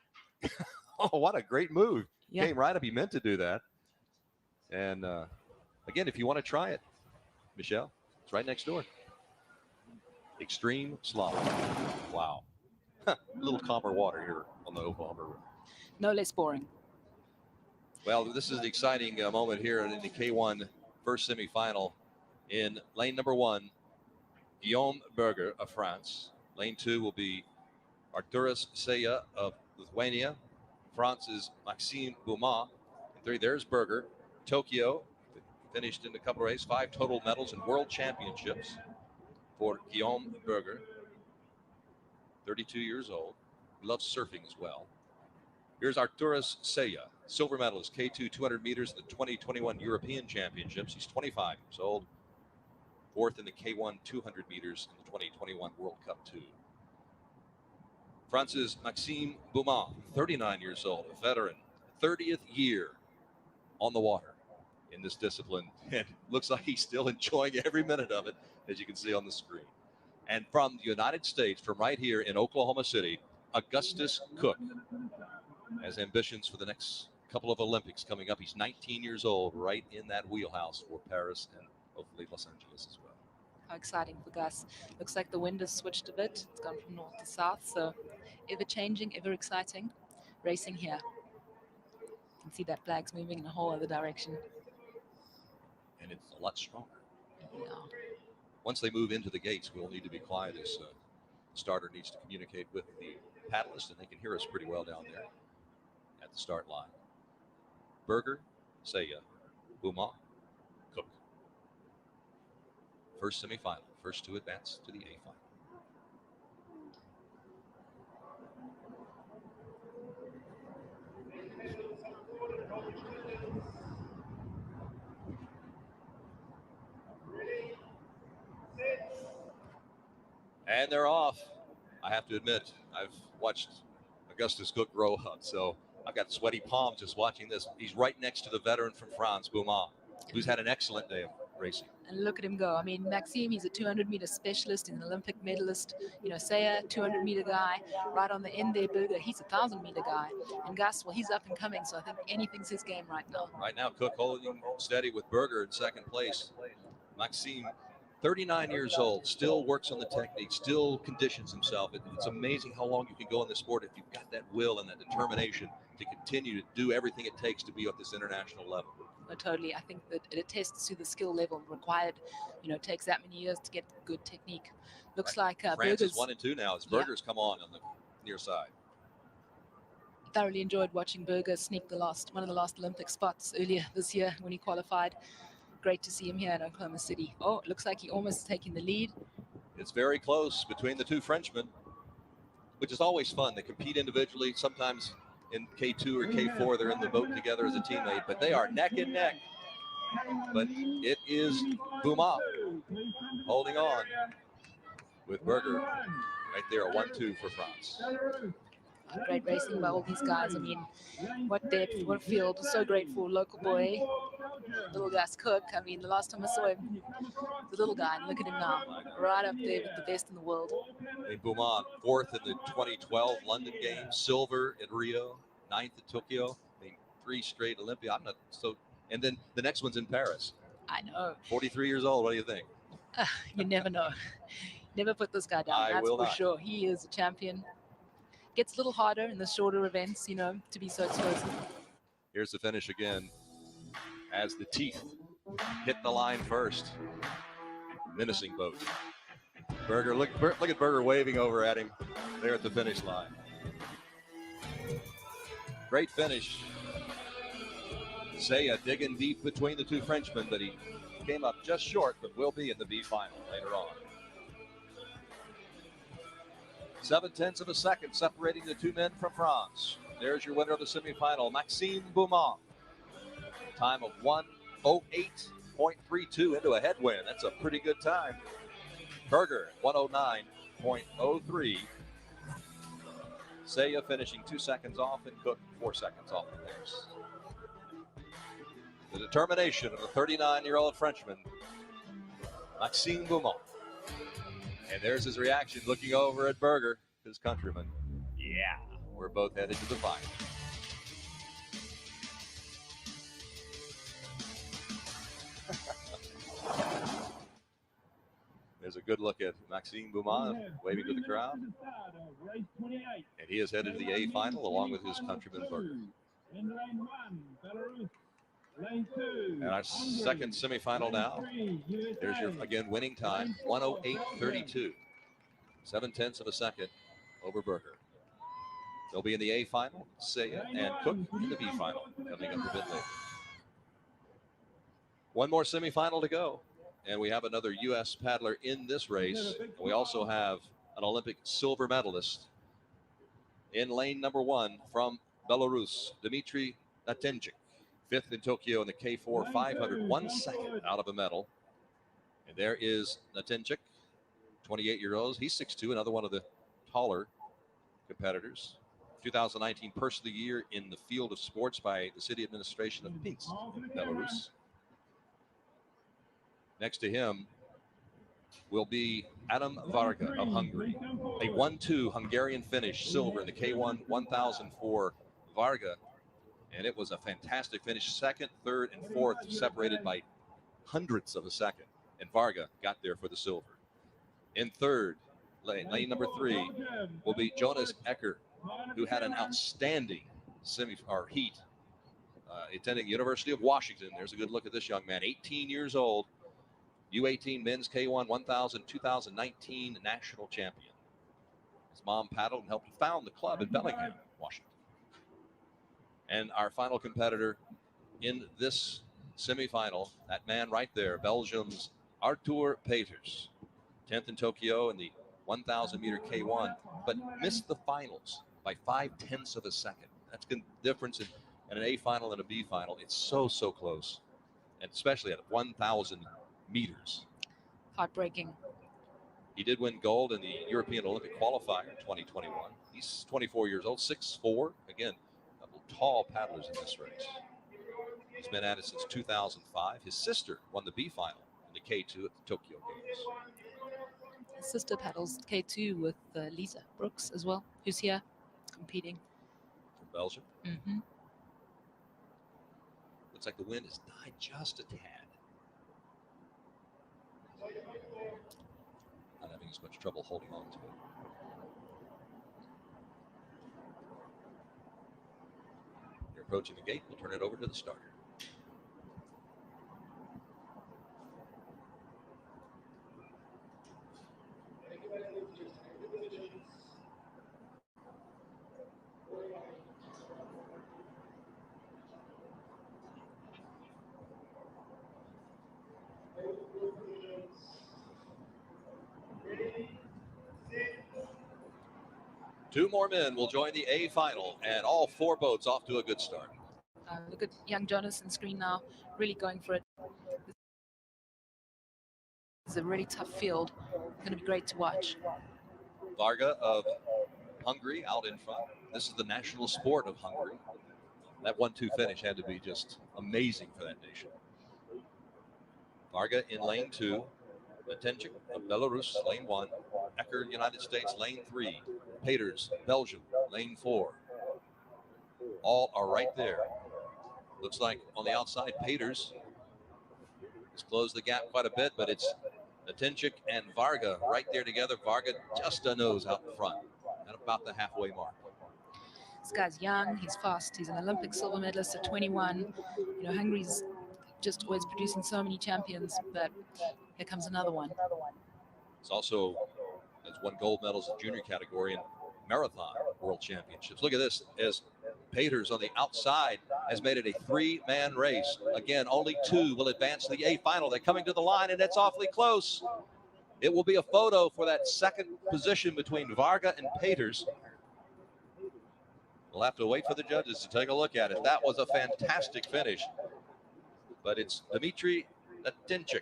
what a great move. Yeah. Came right up. He meant to do that. And again, if you want to try it, Michelle, it's right next door. Extreme slalom. Wow. A little calmer water here on the Oklahoma River. No less boring. Well, this is an exciting moment here in the K1 first semifinal. In lane number 1, Guillaume Burger of France. Lane 2 will be Arturas SEJA of Lithuania. France is Maxime BEAUMONT. In 3, there's Burger. Tokyo finished in a couple of races, 5 total medals in world championships for Guillaume Burger. 32 years old. He loves surfing as well. Here's Arturas SEJA, silver medalist, K2 200 meters in the 2021 European Championships. He's 25 years old. 4th in the K1 200 meters in the 2021 World Cup 2. France's Maxime Beaumont, 39 years old, a veteran, 30th year on the water in this discipline. And looks like he's still enjoying every minute of it, as you can see on the screen. And from the United States, from right here in Oklahoma City, Augustus COOK has ambitions for the next couple of Olympics coming up. He's 19 years old, right in that wheelhouse for Paris and hopefully Los Angeles as well. How exciting for Gus. Looks like the wind has switched a bit. It's gone from north to south, so ever changing, ever exciting racing here. You can see that flag's moving in a whole other direction. And it's a lot stronger. Yeah. Once they move into the gates, we'll need to be quiet as the starter needs to communicate with the paddlist, and they can hear us pretty well down there at the start line. Burger, Seja, Beaumont, Cook. First semifinal, first to advance to the A final. And they're off. I have to admit, I've watched Augustus Cook grow up, so I've got sweaty palms just watching this. He's right next to the veteran from France, Beaumont, who's had an excellent day of racing. And look at him go. I mean, Maxime, he's a 200-meter specialist and an Olympic medalist. You know, Seja, 200-meter guy. Right on the end there, Burger, he's a 1,000-meter guy. And Gus, well, he's up and coming, so I think anything's his game right now. Right now, Cook holding steady with Burger in second place. Maxime, 39 years old, still works on the technique, still conditions himself. It's amazing how long you can go in this sport if you've got that will and that determination to continue to do everything it takes to be at this international level. But totally, I think that it attests to the skill level required. You know, it takes that many years to get good technique. Looks like France Burger's is 1 and 2 now as Burger's come on the near side. thoroughly enjoyed watching Burger sneak one of the last Olympic spots earlier this year when he qualified. Great to see him here in Oklahoma City. Oh, it looks like he almost taking the lead. It's very close between the two Frenchmen, which is always fun. They compete individually. Sometimes in K2 or K4, they're in the boat together as a teammate, but they are neck and neck. But it is Beaumont holding on with Burger right there, a 1-2 for France. Great racing by all these guys. I mean, what depth, what field. So great for local boy, little Gus Cook. I mean, the last time I saw him, the little guy, and look at him now, right up there with the best in the world. And Beaumont, 4th in the 2012 London Games, silver at Rio, 9th at Tokyo. I mean, 3 straight Olympia. I'm not so. And then the next one's in Paris. I know. 43 years old. What do you think? You never know. Never put this guy down. That's for sure. He is a champion. Gets a little harder in the shorter events, you know, to be so explosive. Here's the finish again as the teeth hit the line first. Menacing boat. Burger, look at Burger waving over at him there at the finish line. Great finish. Seja digging deep between the two Frenchmen, but he came up just short, but will be in the B final later on. 0.7 of a second separating the two men from France. There's your winner of the semifinal, Maxime Beaumont. Time of 1:08.32 into a headwind. That's a pretty good time. Burger, 1:09.03. Seja finishing 2 seconds off and Cook 4 seconds off the pace. The determination of the 39-year-old Frenchman, Maxime Beaumont. And there's his reaction looking over at Burger, his countryman. Yeah, we're both headed to the final. There's a good look at Maxime Beaumont waving to the crowd. And he is headed to the A final along with his countryman Burger. And our second semifinal now. There's your, again, winning time, 1:08.32. 0.7 of a second over Burger. They'll be in the A final, Seja and Cook in the B final, coming up a bit later. One more semifinal to go. And we have another U.S. paddler in this race. And we also have an Olympic silver medalist in lane number 1 from Belarus, Dzmitry NATYNCHYK. 5th in Tokyo in the K4 500, 1 second out of a medal. And there is NATYNCHYK, 28-year-old. He's 6'2", another one of the taller competitors. 2019 Person of the Year in the field of sports by the City Administration of Minsk, Belarus. Next to him will be Adam Varga of Hungary. A 1-2 Hungarian finish, silver in the K1 1000 for Varga. And it was a fantastic finish. Second, third, and fourth separated by hundredths of a second. And Varga got there for the silver. In third, lane number 3, will be Jonas ECKER, who had an outstanding heat attending University of Washington. There's a good look at this young man, 18 years old, U18 men's K1 1000 2019 national champion. His mom paddled and helped found the club in Bellingham, Washington. And our final competitor in this semifinal, that man right there, Belgium's Artuur PETERS, 10th in Tokyo in the 1,000 meter K1, but missed the finals by 0.5 of a second. That's the difference in an A final and a B final. It's so close, and especially at 1,000 meters. Heartbreaking. He did win gold in the European Olympic qualifier in 2021. He's 24 years old, 6'4". Again, couple tall paddlers in this race. He's been at it since 2005. His sister won the B final in the K2 at the Tokyo Games. His sister paddles K2 with Lize BROEKX as well, who's here competing. From Belgium. Mm-hmm. Looks like the wind has died just a tad. Not having as much trouble holding on to it. You're approaching the gate. We'll turn it over to the starter. Two more men will join the A final, and all 4 boats off to a good start. Look at young Jonas on screen now, really going for it. It's a really tough field. It's going to be great to watch. Varga of Hungary out in front. This is the national sport of Hungary. That 1-2 finish had to be just amazing for that nation. Varga in lane 2. NATYNCHYK of Belarus, lane 1. ECKER, United States, lane 3. PETERS, Belgium, lane 4. All are right there. Looks like on the outside, PETERS has closed the gap quite a bit, but it's NATYNCHYK and Varga right there together. Varga just a nose out in front at about the halfway mark. This guy's young, he's fast, he's an Olympic silver medalist at 21. You know, Hungary's just always producing so many champions, but here comes another one. It's also has won gold medals in junior category in marathon world championships. Look at this, as PETERS on the outside has made it a 3-man race. Again, only 2 will advance to the A final. They're coming to the line, and it's awfully close. It will be a photo for that second position between Varga and PETERS. We'll have to wait for the judges to take a look at it. That was a fantastic finish. But it's Dzmitry NATYNCHYK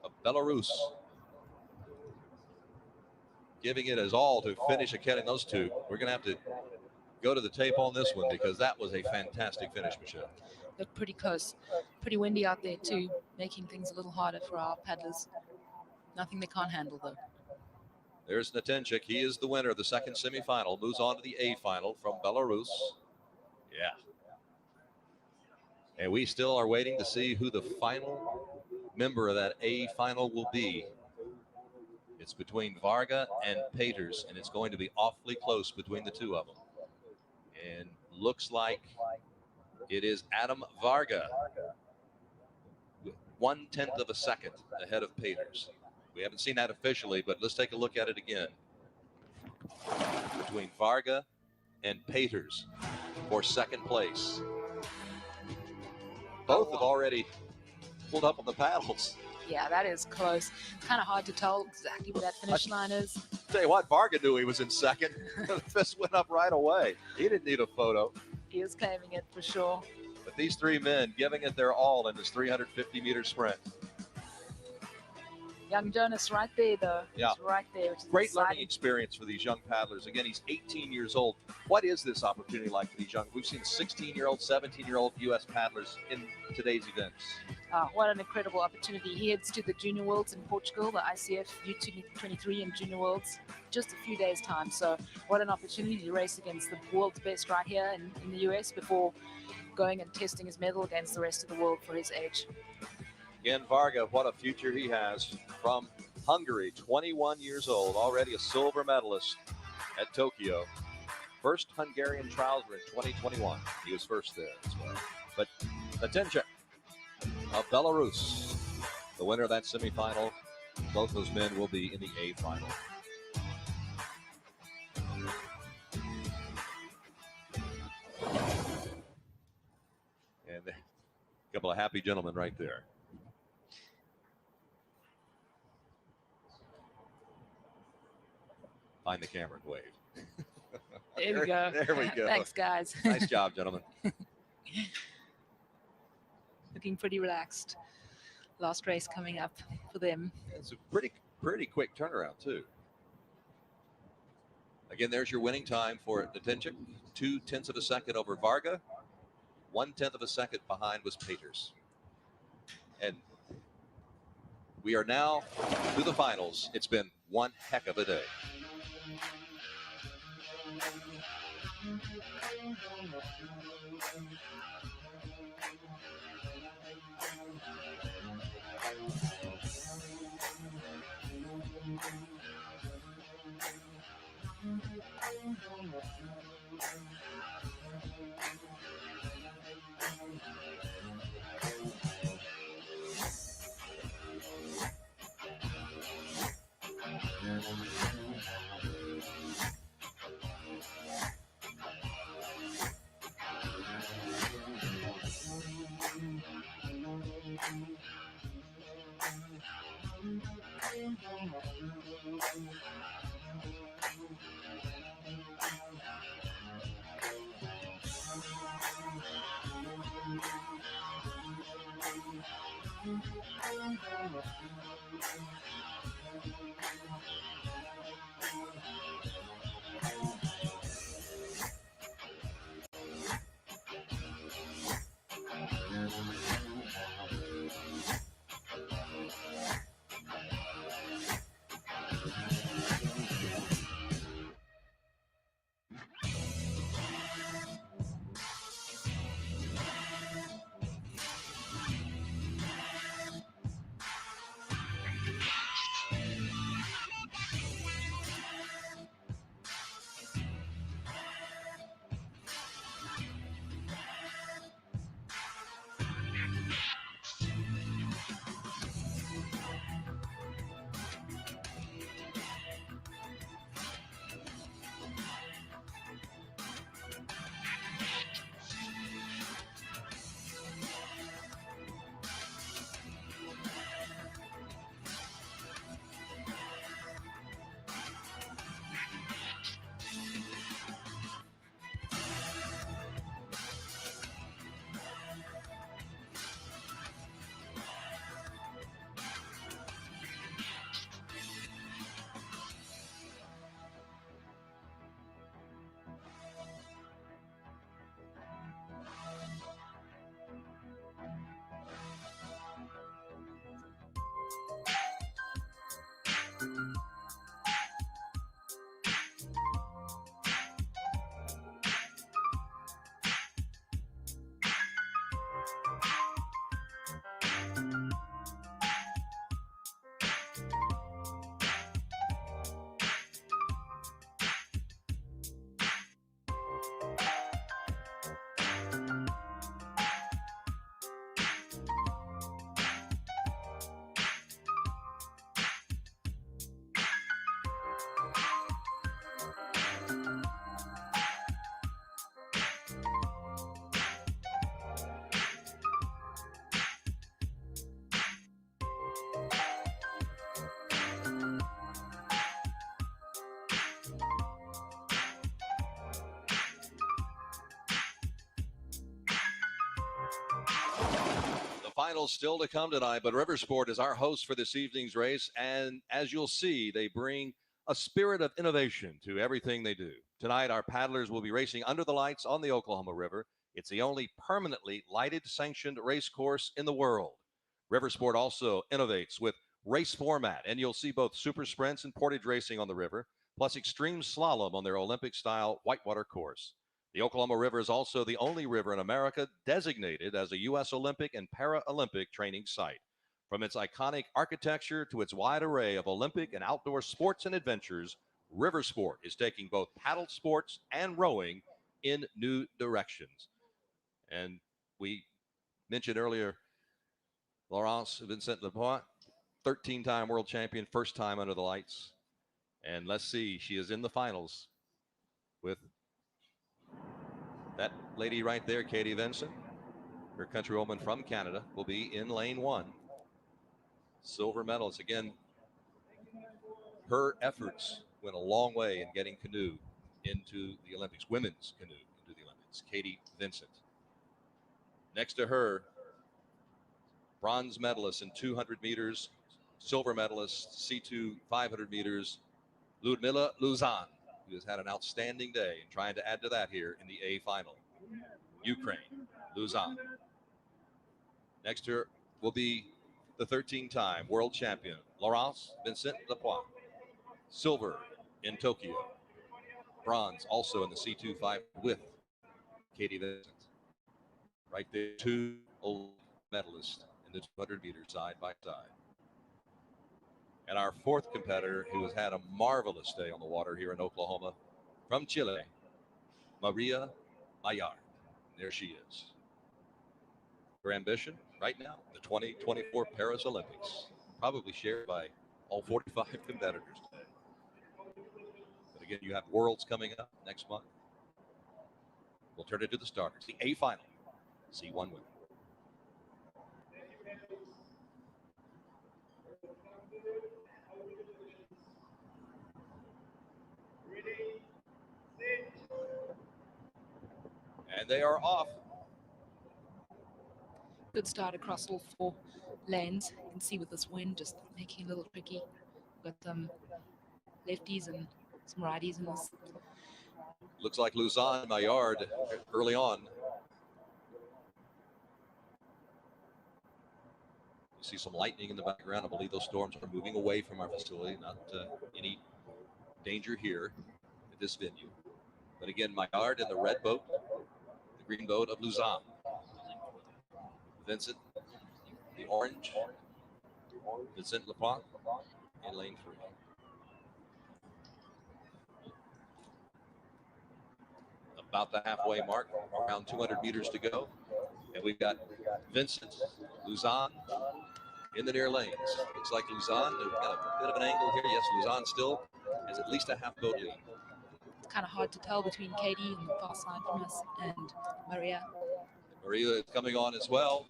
of Belarus giving it his all to finish ahead in those 2. We're going to have to go to the tape on this one because that was a fantastic finish, Michelle. Looked pretty close. Pretty windy out there too, making things a little harder for our paddlers. Nothing they can't handle though. There's NATYNCHYK. He is the winner of the second semifinal. Moves on to the A final from Belarus. Yeah. And we still are waiting to see who the final member of that A final will be. It's between Varga and PETERS, and it's going to be awfully close between the 2 of them. And looks like it is Adam Varga, 1/10 of a second ahead of PETERS. We haven't seen that officially, but let's take a look at it again. Between Varga and PETERS for second place. Both have already pulled up on the paddles. Yeah, that is close. Kind of hard to tell exactly where that finish line is. Tell you what, Varga knew he was in second. The fist went up right away. He didn't need a photo. He is claiming it for sure. But these 3 men giving it their all in this 350-meter sprint. Young Jonas right there, though. Yeah. He's right there, which is Great learning exciting. experience for these young paddlers. Again, he's 18 years old. What is this opportunity like for these young? We've seen 16-year-old, 17-year-old U.S. paddlers in today's events. What an incredible opportunity. He heads to the Junior Worlds in Portugal, the ICF U23 and Junior Worlds, just a few days' time. So what an opportunity to race against the world's best right here in the US before going and testing his medal against the rest of the world for his age. Again, Varga, what a future he has from Hungary, 21 years old, already a silver medalist at Tokyo. First Hungarian trouser in 2021. He was first there as well. But Natynchuk of Belarus, the winner of that semifinal. Both those men will be in the A final. And a couple of happy gentlemen right there. Find the camera and wave. There we go. There we go. Thanks, guys. Nice job, gentlemen. Looking pretty relaxed. Last race coming up for them. It's a pretty quick turnaround, too. Again, there's your winning time for Natynchuk. 0.2 of a second over Varga. 0.1 of a second behind was Peters. And we are now to the finals. It's been one heck of a day. finals still to come tonight, but Riversport is our host for this evening's race. And as you'll see, they bring a spirit of innovation to everything they do. Tonight, our paddlers will be racing under the lights on the Oklahoma River. It's the only permanently lighted sanctioned race course in the world. Riversport also innovates with race format, and you'll see both super sprints and portage racing on the river, plus extreme slalom on their Olympic-style whitewater course. The Oklahoma River is also the only river in America designated as a U.S. Olympic and Paralympic training site. From its iconic architecture to its wide array of Olympic and outdoor sports and adventures, Riversport is taking both paddle sports and rowing in new directions. And we mentioned earlier, Laurence VINCENT-LAPOINTE, 13-time world champion, first time under the lights. And let's see, she is in the finals with that lady right there, Katie Vincent. Her countrywoman from Canada will be in lane 1. Silver medalist. Again, her efforts went a long way in getting canoe into the Olympics, women's canoe into the Olympics. Katie Vincent. Next to her, bronze medalist in 200 meters, silver medalist, C2 500 meters, Liudmyla LUZAN, who has had an outstanding day and trying to add to that here in the A final. Ukraine, Luzan. Next to her will be the 13-time world champion, Laurence VINCENT-LAPOINTE. Silver in Tokyo. Bronze also in the C2 5 with Katie Vincent. Right there, 2 old medalists in the 200 meters side by side. And our 4th competitor, who has had a marvelous day on the water here in Oklahoma, from Chile, Maria Maillard. There she is. Her ambition right now, the 2024 Paris Olympics, probably shared by all 45 competitors. But again, you have Worlds coming up next month. We'll turn it to the starters. The A final, C1 women. And they are off. Good start across all 4 lanes. You can see with this wind just making it a little tricky. Got lefties and some righties in this. Looks like Luzan Maillard early on. You see some lightning in the background. I believe those storms are moving away from our facility. Not any danger here at this venue. But again, Maillard in the red boat, the green boat of Luzan. Vincent, the orange, VINCENT-LAPOINTE in lane 3. About the halfway mark, around 200 meters to go. And we've got Vincent, Luzan in the near lanes. Looks like Luzan, we've got a bit of an angle here. Yes, Luzan still has at least a half boat lead. It's kind of hard to tell between Katie and the far side from us and Maria. Maria is coming on as well.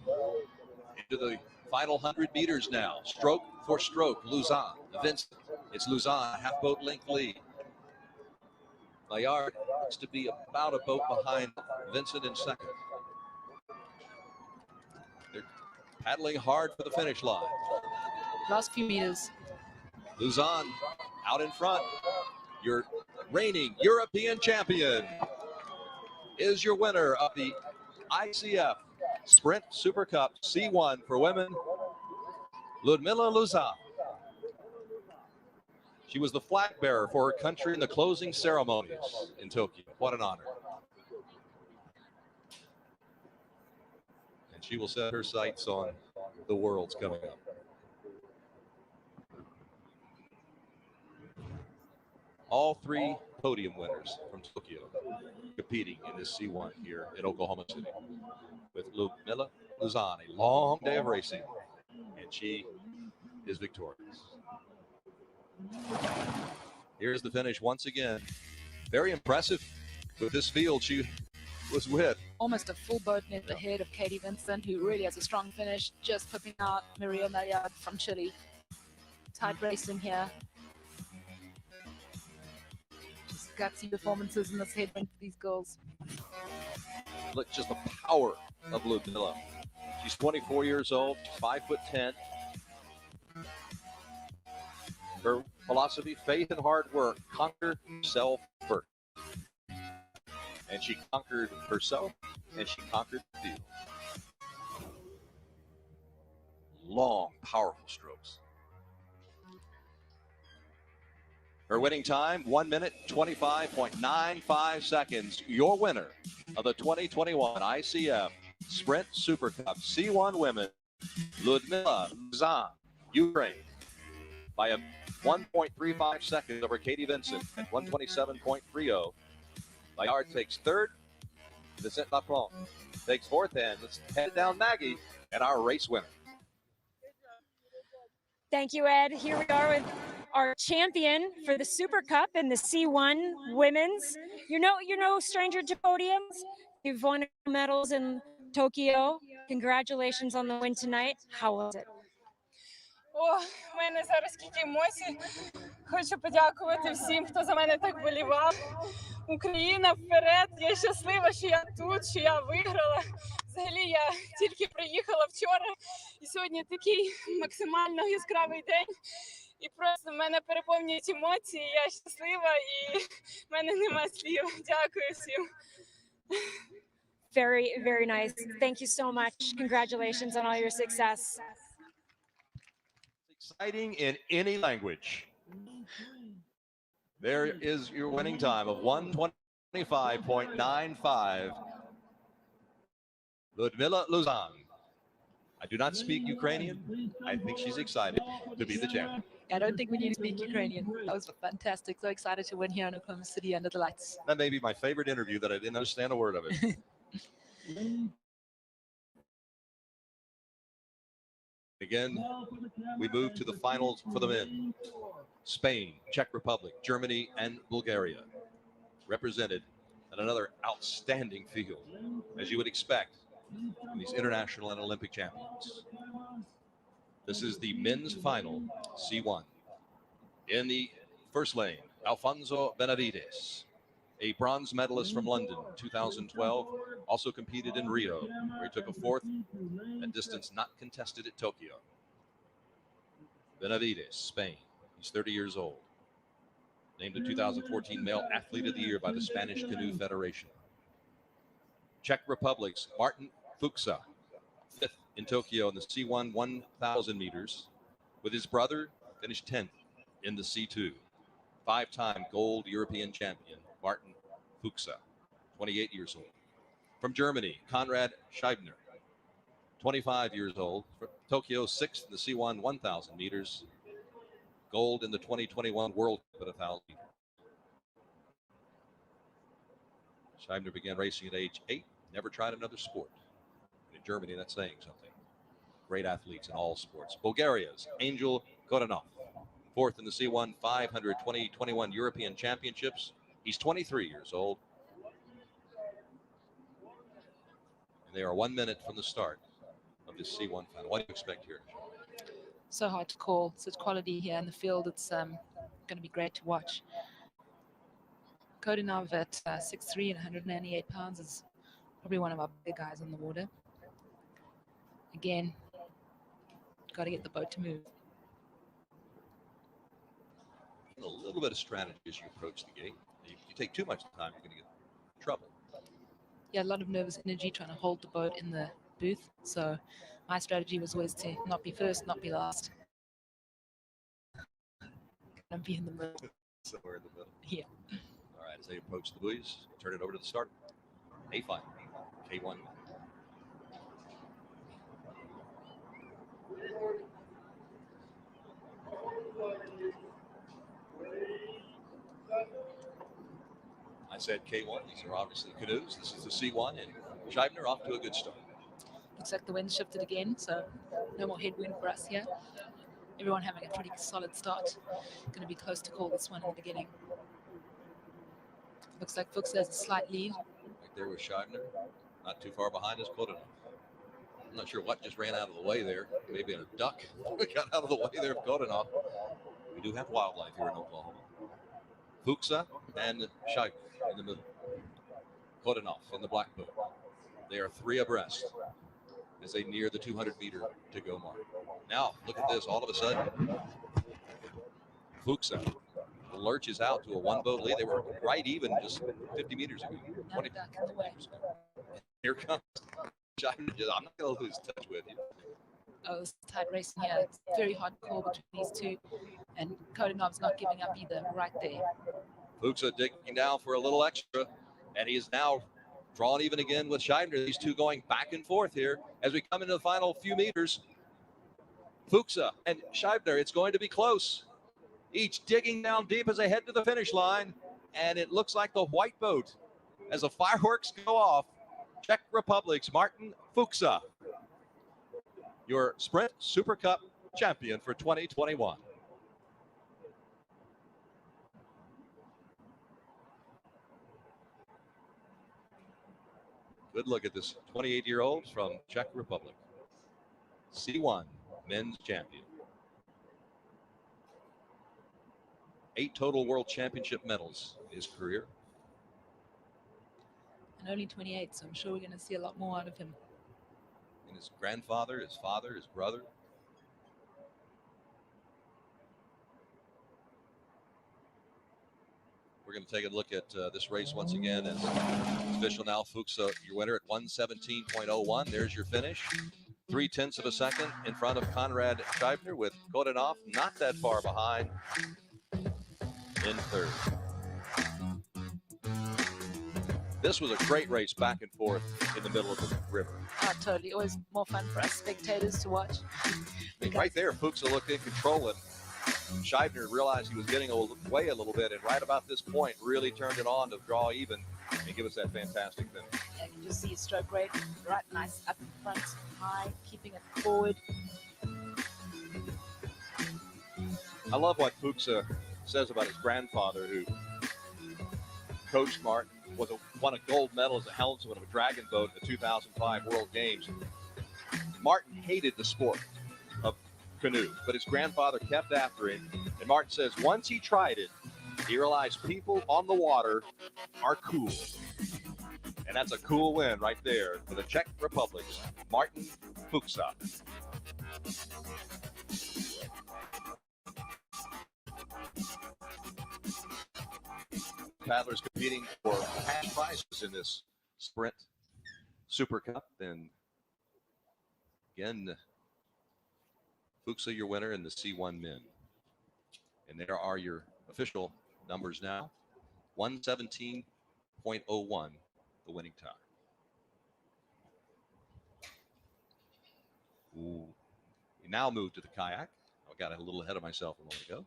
Into the final 100 meters now. Stroke for stroke. Luzan, Vincent. It's Luzan, half boat length lead. Maillard looks to be about a boat behind Vincent in second. They're paddling hard for the finish line. Last few meters. Luzan out in front. Your reigning European champion is your winner of the ICF Sprint Super Cup C1 for women, Liudmyla LUZAN. She was the flag bearer for her country in the closing ceremonies in Tokyo. What an honor. And she will set her sights on the Worlds coming up. All 3 podium winners from Tokyo competing in this C1 here in Oklahoma City with Liudmyla LUZAN. A long day of racing, and she is victorious. Here's the finish once again. Very impressive with this field she was with. Almost a full boat length ahead of Katie Vincent, who really has a strong finish, just flipping out Maria Maillard from Chile. Tight racing here. Just gutsy performances in this headwind for these girls. Look, just the power of Liudmyla. She's 24 years old, 5'10". Her philosophy, faith and hard work, conquer yourself first. And she conquered herself, and she conquered the field. Long, powerful strokes. Her winning time, 1 minute, 25.95 seconds. Your winner of the 2021 ICF Sprint Super Cup C1 Women, Liudmyla LUZAN, Ukraine, by a 1.35 seconds over Katie Vincent at 127.30. Maillard takes third. VINCENT-LAPOINTE takes fourth, and let's head down Maggie and our race winner. Thank you, Ed. Here we are with our champion for the Super Cup in the C1 Women's. You're no stranger to podiums. You've won medals in Tokyo. Congratulations on the win tonight. How was it? О, в мене зараз скільки емоцій. Хочу подякувати всім, хто за мене так болівав. Україна вперед. Я щаслива, що я тут, що я виграла. Взагалі, я тільки приїхала вчора, і сьогодні такий максимально яскравий день. І просто в мене переповнюють емоції, я щаслива, і в мене нема слів. Дякую всім. Very, very nice. Thank you so much. Congratulations on all your success. Exciting in any language. There is your winning time of 1:25.95. Liudmyla LUZAN. I do not speak Ukrainian. I think she's excited to be the champion. I don't think we need to speak Ukrainian. That was fantastic. So excited to win here in Oklahoma City under the lights. That may be my favorite interview that I didn't understand a word of it. Again, we move to the finals for the men. Spain, Czech Republic, Germany, and Bulgaria represented in another outstanding field, as you would expect from these international and Olympic champions. This is the men's final, C1. In the first lane, Alfonso BENAVIDES, a bronze medalist from London, 2012, also competed in Rio, where he took a fourth at distance not contested at Tokyo. BENAVIDES, Spain. He's 30 years old. Named the 2014 Male Athlete of the Year by the Spanish Canoe Federation. Czech Republic's Martin FUKSA, fifth in Tokyo in the C1 1,000 meters, with his brother finished 10th in the C2. Five-time gold European champion, Martin FUKSA, 28 years old. From Germany, Conrad SCHEIBNER, 25 years old. From Tokyo, sixth in the C1 1,000 meters, gold in the 2021 World Cup at 1,000 meters. SCHEIBNER began racing at age 8, never tried another sport. In Germany, that's saying something. Great athletes in all sports. Bulgaria's Angel KODINOV, fourth in the C1 500 2021 European Championships. He's 23 years old. And they are 1 minute from the start of this C1 final. What do you expect here? So hard to call. Such quality here in the field. It's going to be great to watch. KODINOV at 6'3" and 198 pounds is probably one of our big guys on the water. Again, got to get the boat to move. A little bit of strategy as you approach the gate. If you take too much time, you're going to get in trouble. Yeah, a lot of nervous energy trying to hold the boat in the booth. So my strategy was always to not be first, not be last. And be in the middle. Somewhere in the middle. Yeah. All right, as they approach the buoys, turn it over to the start. A final, K1. I said K1. These are obviously canoes. This is the C1, and SCHEIBNER off to a good start. Looks like the wind shifted again, so no more headwind for us here. Everyone having a pretty solid start. Going to be close to call this one in the beginning. Looks like FUKSA has a slight lead. Right there with SCHEIBNER. Not too far behind is KODINOV. I'm not sure what just ran out of the way there. Maybe a duck got out of the way there of KODINOV. We do have wildlife here in Oklahoma. FUKSA and SCHEIBNER in the middle. KODINOV in the black boat. They are three abreast. as they near the 200-meter to go mark. Now, look at this. All of a sudden, FUKSA lurches out to a one-boat lead. They were right even just 50 meters ago. 20 meters ago. Here comes Scheibner. I'm not going to lose touch with you. Oh, it's tight racing here. It's very hard call between these two. And KODINOV's not giving up either, right there. FUKSA digging down for a little extra. And he is now drawn even again with Scheibner. These two going back and forth here as we come into the final few meters. FUKSA and Scheibner, it's going to be close. Each digging down deep as they head to the finish line. And it looks like the white boat as the fireworks go off. Czech Republic's Martin FUKSA, your Sprint Super Cup champion for 2021. Good look at this 28-year-old from Czech Republic. C1 men's champion. 8 total world championship medals in his career. And only 28, so I'm sure we're going to see a lot more out of him. And his grandfather, his father, his brother. We're going to take a look at this race once again. As it's official now, FUKSA, your winner at 1:17.01. There's your finish. 0.3 of a second in front of Conrad SCHEIBNER, with KODINOV not that far behind in third. This was a great race back and forth in the middle of the river. Oh, totally. Always more fun for us spectators to watch. I mean, right there, FUKSA looked in control, and Scheibner realized he was getting away a little bit, and right about this point really turned it on to draw even and give us that fantastic finish. Yeah, you can just see his stroke rate right nice up in front, high, keeping it forward. I love what FUKSA says about his grandfather, who coached Martin, won a gold medal as a helmsman of a dragon boat in the 2005 World Games. Martin hated the sport of canoe, but his grandfather kept after him. And Martin says once he tried it, he realized people on the water are cool. And that's a cool win right there for the Czech Republic's Martin FUKSA. Paddlers competing for cash prizes in this Sprint Super Cup. And again, FUKSA, your winner in the C1 men. And there are your official numbers now. 1:17.01, the winning time. Ooh. We now move to the kayak. I got a little ahead of myself a moment ago.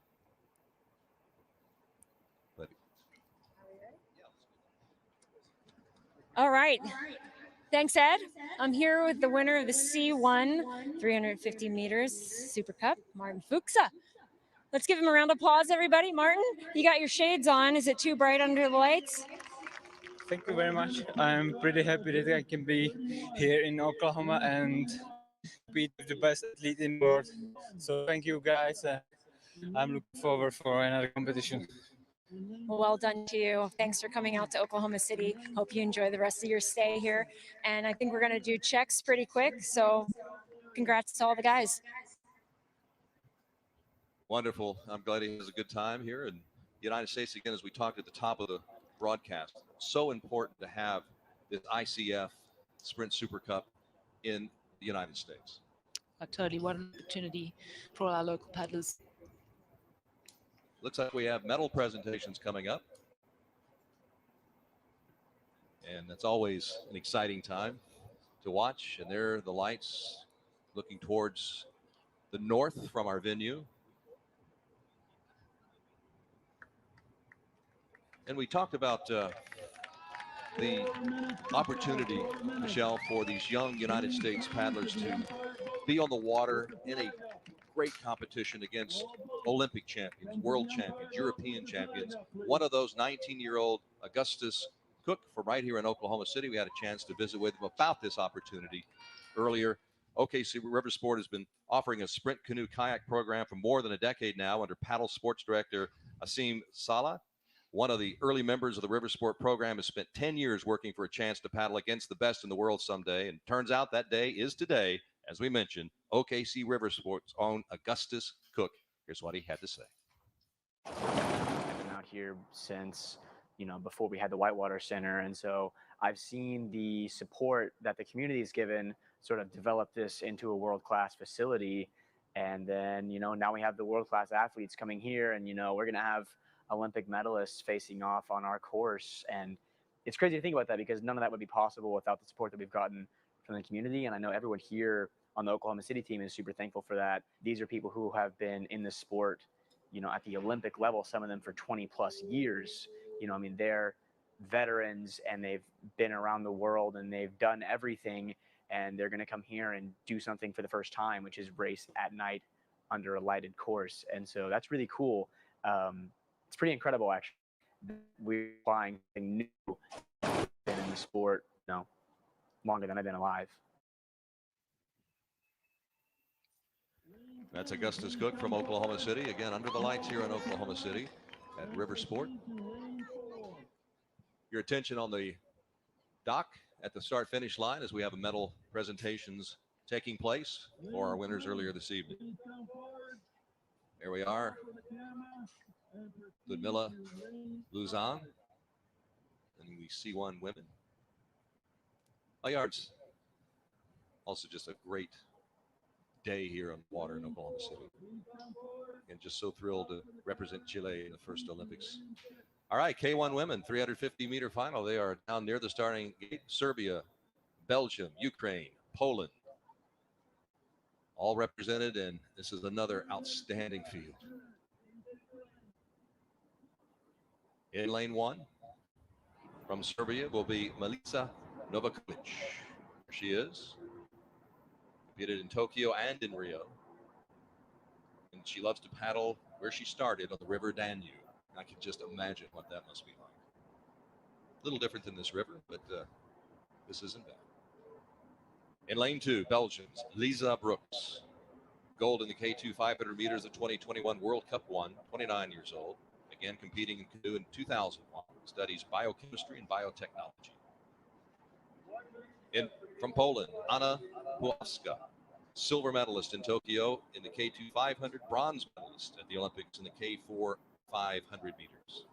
But All right. Thanks, Ed. I'm here with the winner of the C1 350 meters Super Cup, Martin FUKSA. Let's give him a round of applause, everybody. Martin, you got your shades on. Is it too bright under the lights? Thank you very much. I'm pretty happy that I can be here in Oklahoma and be the best athlete in the world. So thank you, guys. I'm looking forward for another competition. Well done to you. Thanks for coming out to Oklahoma City. Hope you enjoy the rest of your stay here. And I think we're going to do checks pretty quick. So congrats to all the guys. wonderful. I'm glad he has a good time here in the United States. Again, as we talked at the top of the broadcast, so important to have this ICF Sprint Super Cup in the United States. Totally, what an opportunity for our local paddlers. Looks like we have medal presentations coming up. And that's always an exciting time to watch. And there are the lights looking towards the north from our venue. And we talked about the opportunity, Michelle, for these young United States paddlers to be on the water in a great competition against Olympic champions, world champions, European champions. One of those 19-year-old Augustus COOK from right here in Oklahoma City. We had a chance to visit with him about this opportunity earlier. OKC River Sport has been offering a sprint canoe kayak program for more than a decade now under paddle sports director Asim Salah. one of the early members of the River Sport program, has spent 10 years working for a chance to paddle against the best in the world someday. And turns out that day is today, as we mentioned, OKC River Sport's own Augustus COOK. Here's what he had to say. I've been out here since, before we had the Whitewater Center. And so I've seen the support that the community has given sort of develop this into a world-class facility. And then, now we have the world-class athletes coming here, and, we're going to have Olympic medalists facing off on our course. And it's crazy to think about that, because none of that would be possible without the support that we've gotten from the community. And I know everyone here on the Oklahoma City team is super thankful for that. These are people who have been in the sport, at the Olympic level, some of them for 20 plus years. They're veterans, and they've been around the world, and they've done everything. And they're going to come here and do something for the first time, which is race at night under a lighted course. And so that's really cool. It's pretty incredible, actually. We're flying something new. Been in the sport, longer than I've been alive. That's Augustus COOK from Oklahoma City. Again, under the lights here in Oklahoma City at River Sport. Your attention on the dock at the start-finish line as we have medal presentations taking place for our winners earlier this evening. There we are. Liudmyla LUZAN, and we C1 women. MAILLIARD's also just a great day here on the water in Oklahoma City. And just so thrilled to represent Chile in the first Olympics. All right, K1 women, 350-meter final. They are down near the starting gate. Serbia, Belgium, Ukraine, Poland, all represented, and this is another outstanding field. In lane one, from Serbia will be Milica NOVAKOVIC. There she is. Competed in Tokyo and in Rio. And she loves to paddle where she started on the River Danube. I can just imagine what that must be like. A little different than this river, but this isn't bad. In lane two, Belgium's Lize BROEKX. Gold in the K2 500 meters, the 2021 World Cup won, 29 years old. Again, competing in canoe in 2001. Studies biochemistry and biotechnology. From Poland, Anna Puławska. Silver medalist in Tokyo in the K2 500, bronze medalist at the Olympics in the K4 500 meters.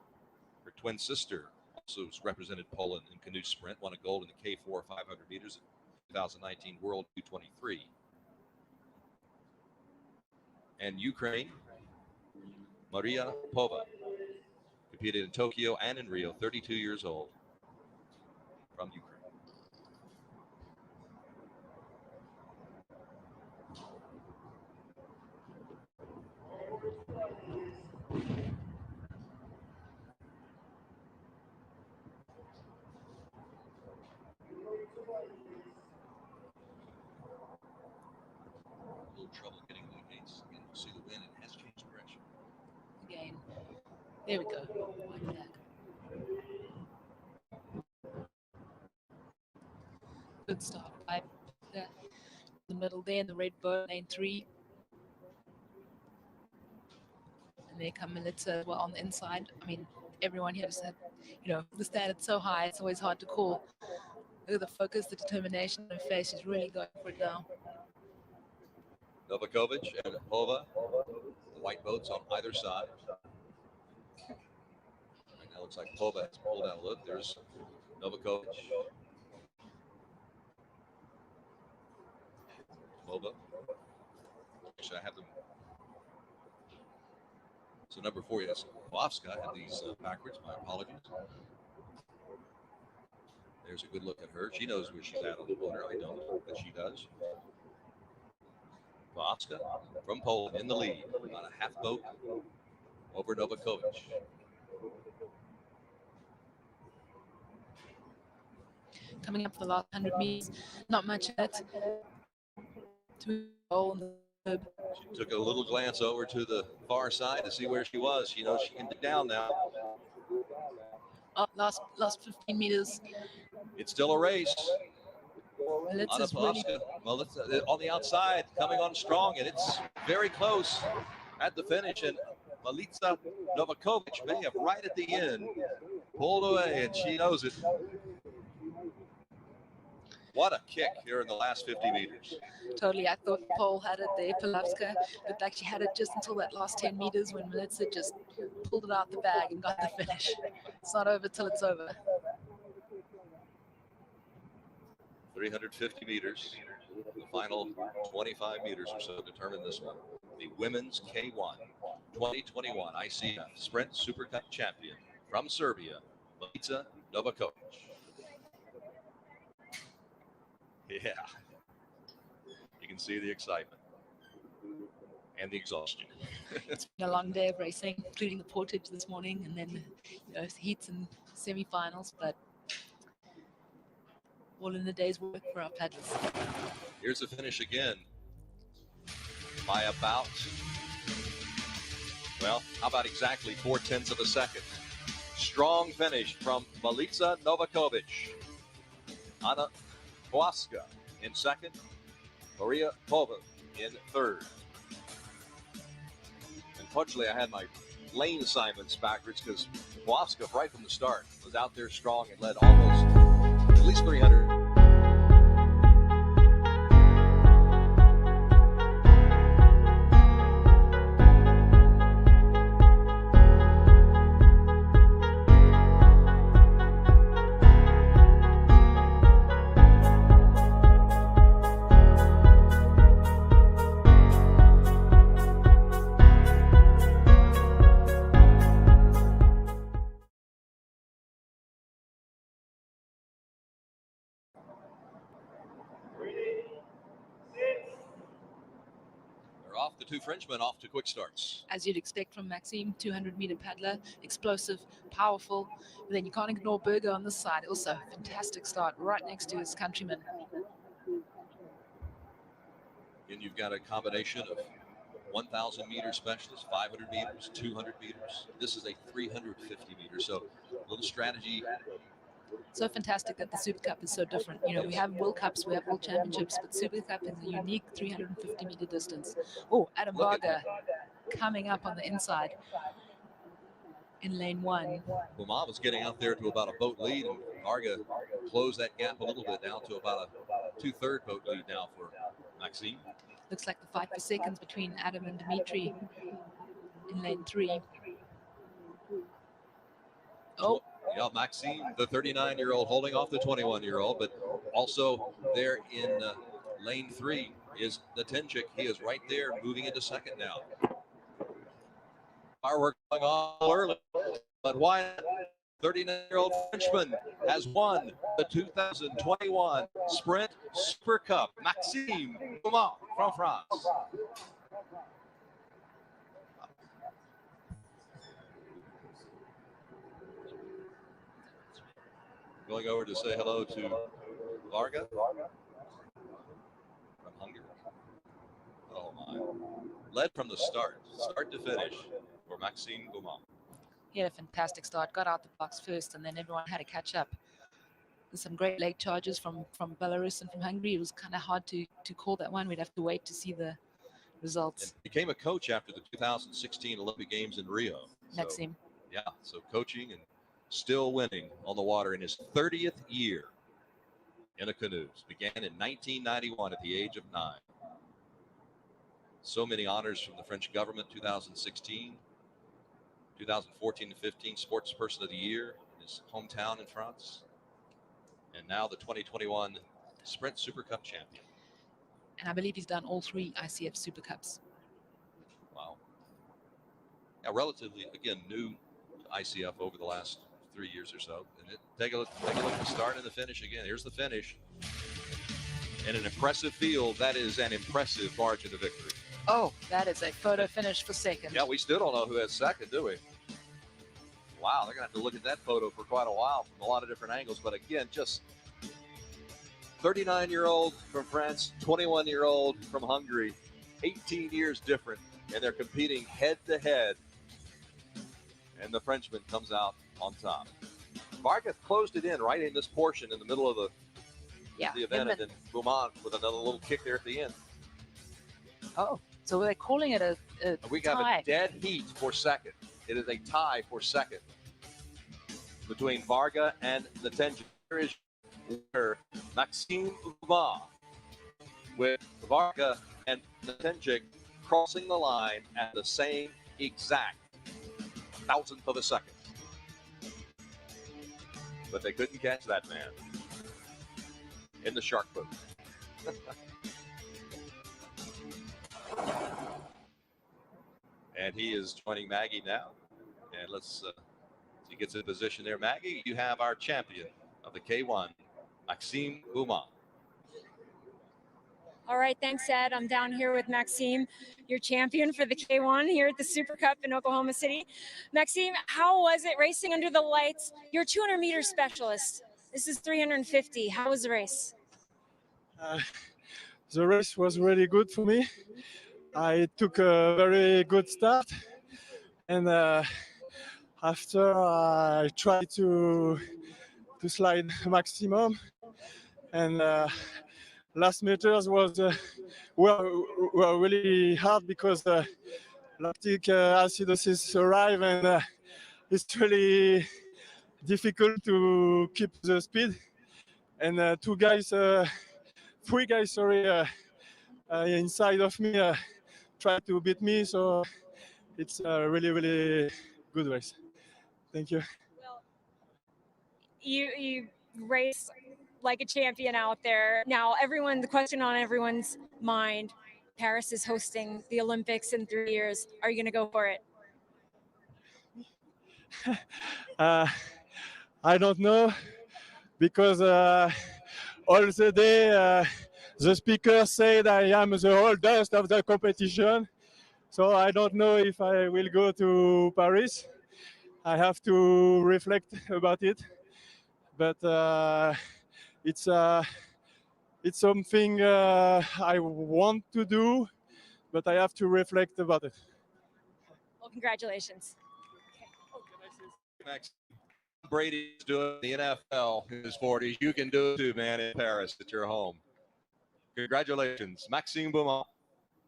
Her twin sister also represented Poland in canoe sprint, won a gold in the K4 500 meters in 2019 World U23. And Ukraine, Maria Pova, competed in Tokyo and in Rio, 32 years old, from Ukraine. Trouble getting to the gates. Again, you'll see the wind, it has changed direction. Again, there we go. Like that. Good start. The middle there in the red boat, lane 3. And there come Milica as well on the inside. I mean, everyone here just had, the standard so high, it's always hard to call. Look at the focus, the determination on her face. She's really going for it now. NOVAKOVIC and Pova, the white boats on either side. Right now looks like Pova has pulled out a look. There's NOVAKOVIC. Pova. Actually, I have them. So number 4, yes, Puławska had these backwards. My apologies. There's a good look at her. She knows where she's at on the water. I don't, but she does. Puławska from Poland in the lead on a half boat over NOVAKOVIC. Coming up for the last 100 meters, not much of it. She took a little glance over to the far side to see where she was. She knows she can dig down now. Last 15 meters. It's still a race. Milica's really... on the outside, coming on strong, and it's very close at the finish. And Milica NOVAKOVIC may have right at the end pulled away, and she knows it. What a kick here in the last 50 meters. Totally. I thought Paul had it there. Polavska looked like she had it just until that last 10 meters when Milica just pulled it out the bag and got the finish. It's not over till it's over. 350 meters. The final 25 meters or so determine this one. The women's K1 2021 ICF Sprint Super Cup champion from Serbia, Milica NOVAKOVIC. Yeah, you can see the excitement and the exhaustion. It's been a long day of racing, including the portage this morning, and then heats and semi-finals, but all in the day's work for our paddlers. Here's the finish again by about, well, how about exactly 4/10 of a second. Strong finish from Milica NOVAKOVIC. Anna Kowalska in second, Maria Pova in third. Unfortunately, I had my lane assignments backwards because Kowalska, right from the start, was out there strong and led almost at least 300. The two Frenchmen off to quick starts. As you'd expect from Maxime, 200-meter paddler, explosive, powerful. But then you can't ignore Burger on this side. Also, fantastic start right next to his countryman. And you've got a combination of 1,000 meter specialists, 500 meters, 200 meters. This is a 350 meters. So a little strategy. So fantastic that the Super Cup is so different. You know, we have World Cups, we have World Championships, but Super Cup is a unique 350-meter distance. Oh, Adrien Bart coming up on the inside in lane 1. Beaumont was getting out there to about a boat lead, and Varga closed that gap a little bit down to about a 2/3 boat lead now for Maxime. Looks like the fight for seconds between Adam and Dzmitry in lane 3. Oh. Yeah, Maxime, the 39-year-old, holding off the 21-year-old, but also there in lane 3 is NATYNCHYK. He is right there, moving into second now. Fireworks going on early, but why? 39-year-old Frenchman has won the 2021 Sprint Super Cup. Maxime Beaumont from France. Going over to say hello to Varga from Hungary. Oh my. Led from the start to finish for Maxime Beaumont. He had a fantastic start, got out the box first, and then everyone had to catch up. There's some great leg charges from Belarus and from Hungary. It was kind of hard to call that one. We'd have to wait to see the results. And became a coach after the 2016 Olympic Games in Rio. Maxime. So, yeah, so coaching and still winning on the water in his 30th year in a canoes. Began in 1991 at the age of 9. So many honors from the French government, 2016, 2014 to 15 Sports Person of the Year in his hometown in France. And now the 2021 Sprint Super Cup champion. And I believe he's done all 3 ICF Super Cups. Wow. Yeah, relatively, again, new ICF over the last 3 years or so. And take a look at the start and the finish again. Here's the finish. In an impressive field, that is an impressive margin of victory. Oh, that is a photo finish for second. Yeah, we still don't know who has second, do we? Wow, they're going to have to look at that photo for quite a while from a lot of different angles. But again, just 39-year-old from France, 21-year-old from Hungary, 18 years different, and they're competing head-to-head. And the Frenchman comes out on top. Varga closed it in right in this portion in the middle of the event, and then Beaumont with another little kick there at the end. Oh, so they're calling it a We got tie. a dead heat for second. It is a tie for second between Varga and NATYNCHYK. Here is Maxime BEAUMONT, with Varga and NATYNCHYK crossing the line at the same exact thousandth of a second. But they couldn't catch that man in the shark boat. And he is joining Maggie now. And let's he gets in position there. Maggie, you have our champion of the K1, Maxime BEAUMONT. All right, thanks, Ed. I'm down here with Maxime, your champion for the K1 here at the Super Cup in Oklahoma City. Maxime, how was it racing under the lights? You're a 200-meter specialist. This is 350. How was the race? The race was really good for me. I took a very good start, and after I tried to slide maximum, and last meters were really hard because lactic acidosis arrived, and it's really difficult to keep the speed. And three guys, inside of me tried to beat me, so it's a really, really good race. Thank you. Well, you race like a champion out there. Now, the question on everyone's mind, Paris is hosting the Olympics in 3 years. Are you going to go for it? I don't know, because all the day the speaker said I am the oldest of the competition. So I don't know if I will go to Paris. I have to reflect about it. But it's something I want to do, but I have to reflect about it. Well, congratulations. Max Brady's doing the NFL in his 40s. You can do it too, man, in Paris at your home. Congratulations, Maxime BEAUMONT,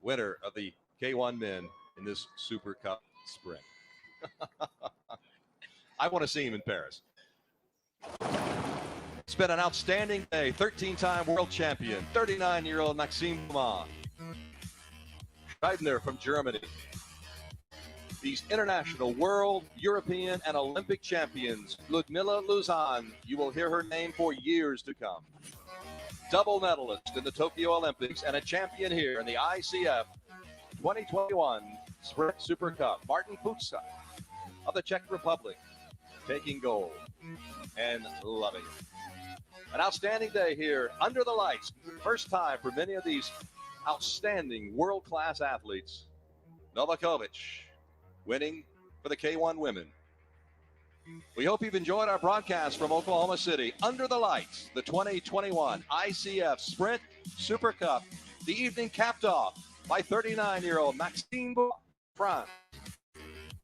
winner of the K1 men in this Super Cup sprint. I want to see him in Paris. It's been an outstanding day. 13-time world champion, 39-year-old Maxime BEAUMONT. Scheibner from Germany. These international, world, European, and Olympic champions, Liudmyla LUZAN, you will hear her name for years to come. Double medalist in the Tokyo Olympics and a champion here in the ICF 2021 Sprint Super Cup. Martin FUKSA of the Czech Republic taking gold and loving it. An outstanding day here under the lights. First time for many of these outstanding world-class athletes. Novakovic winning for the K1 women. We hope you've enjoyed our broadcast from Oklahoma City. Under the lights, the 2021 ICF Sprint Super Cup. The evening capped off by 39-year-old Maxime BEAUMONT, France,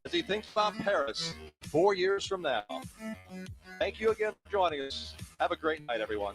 as he thinks about Paris 4 years from now. Thank you again for joining us. Have a great night, everyone.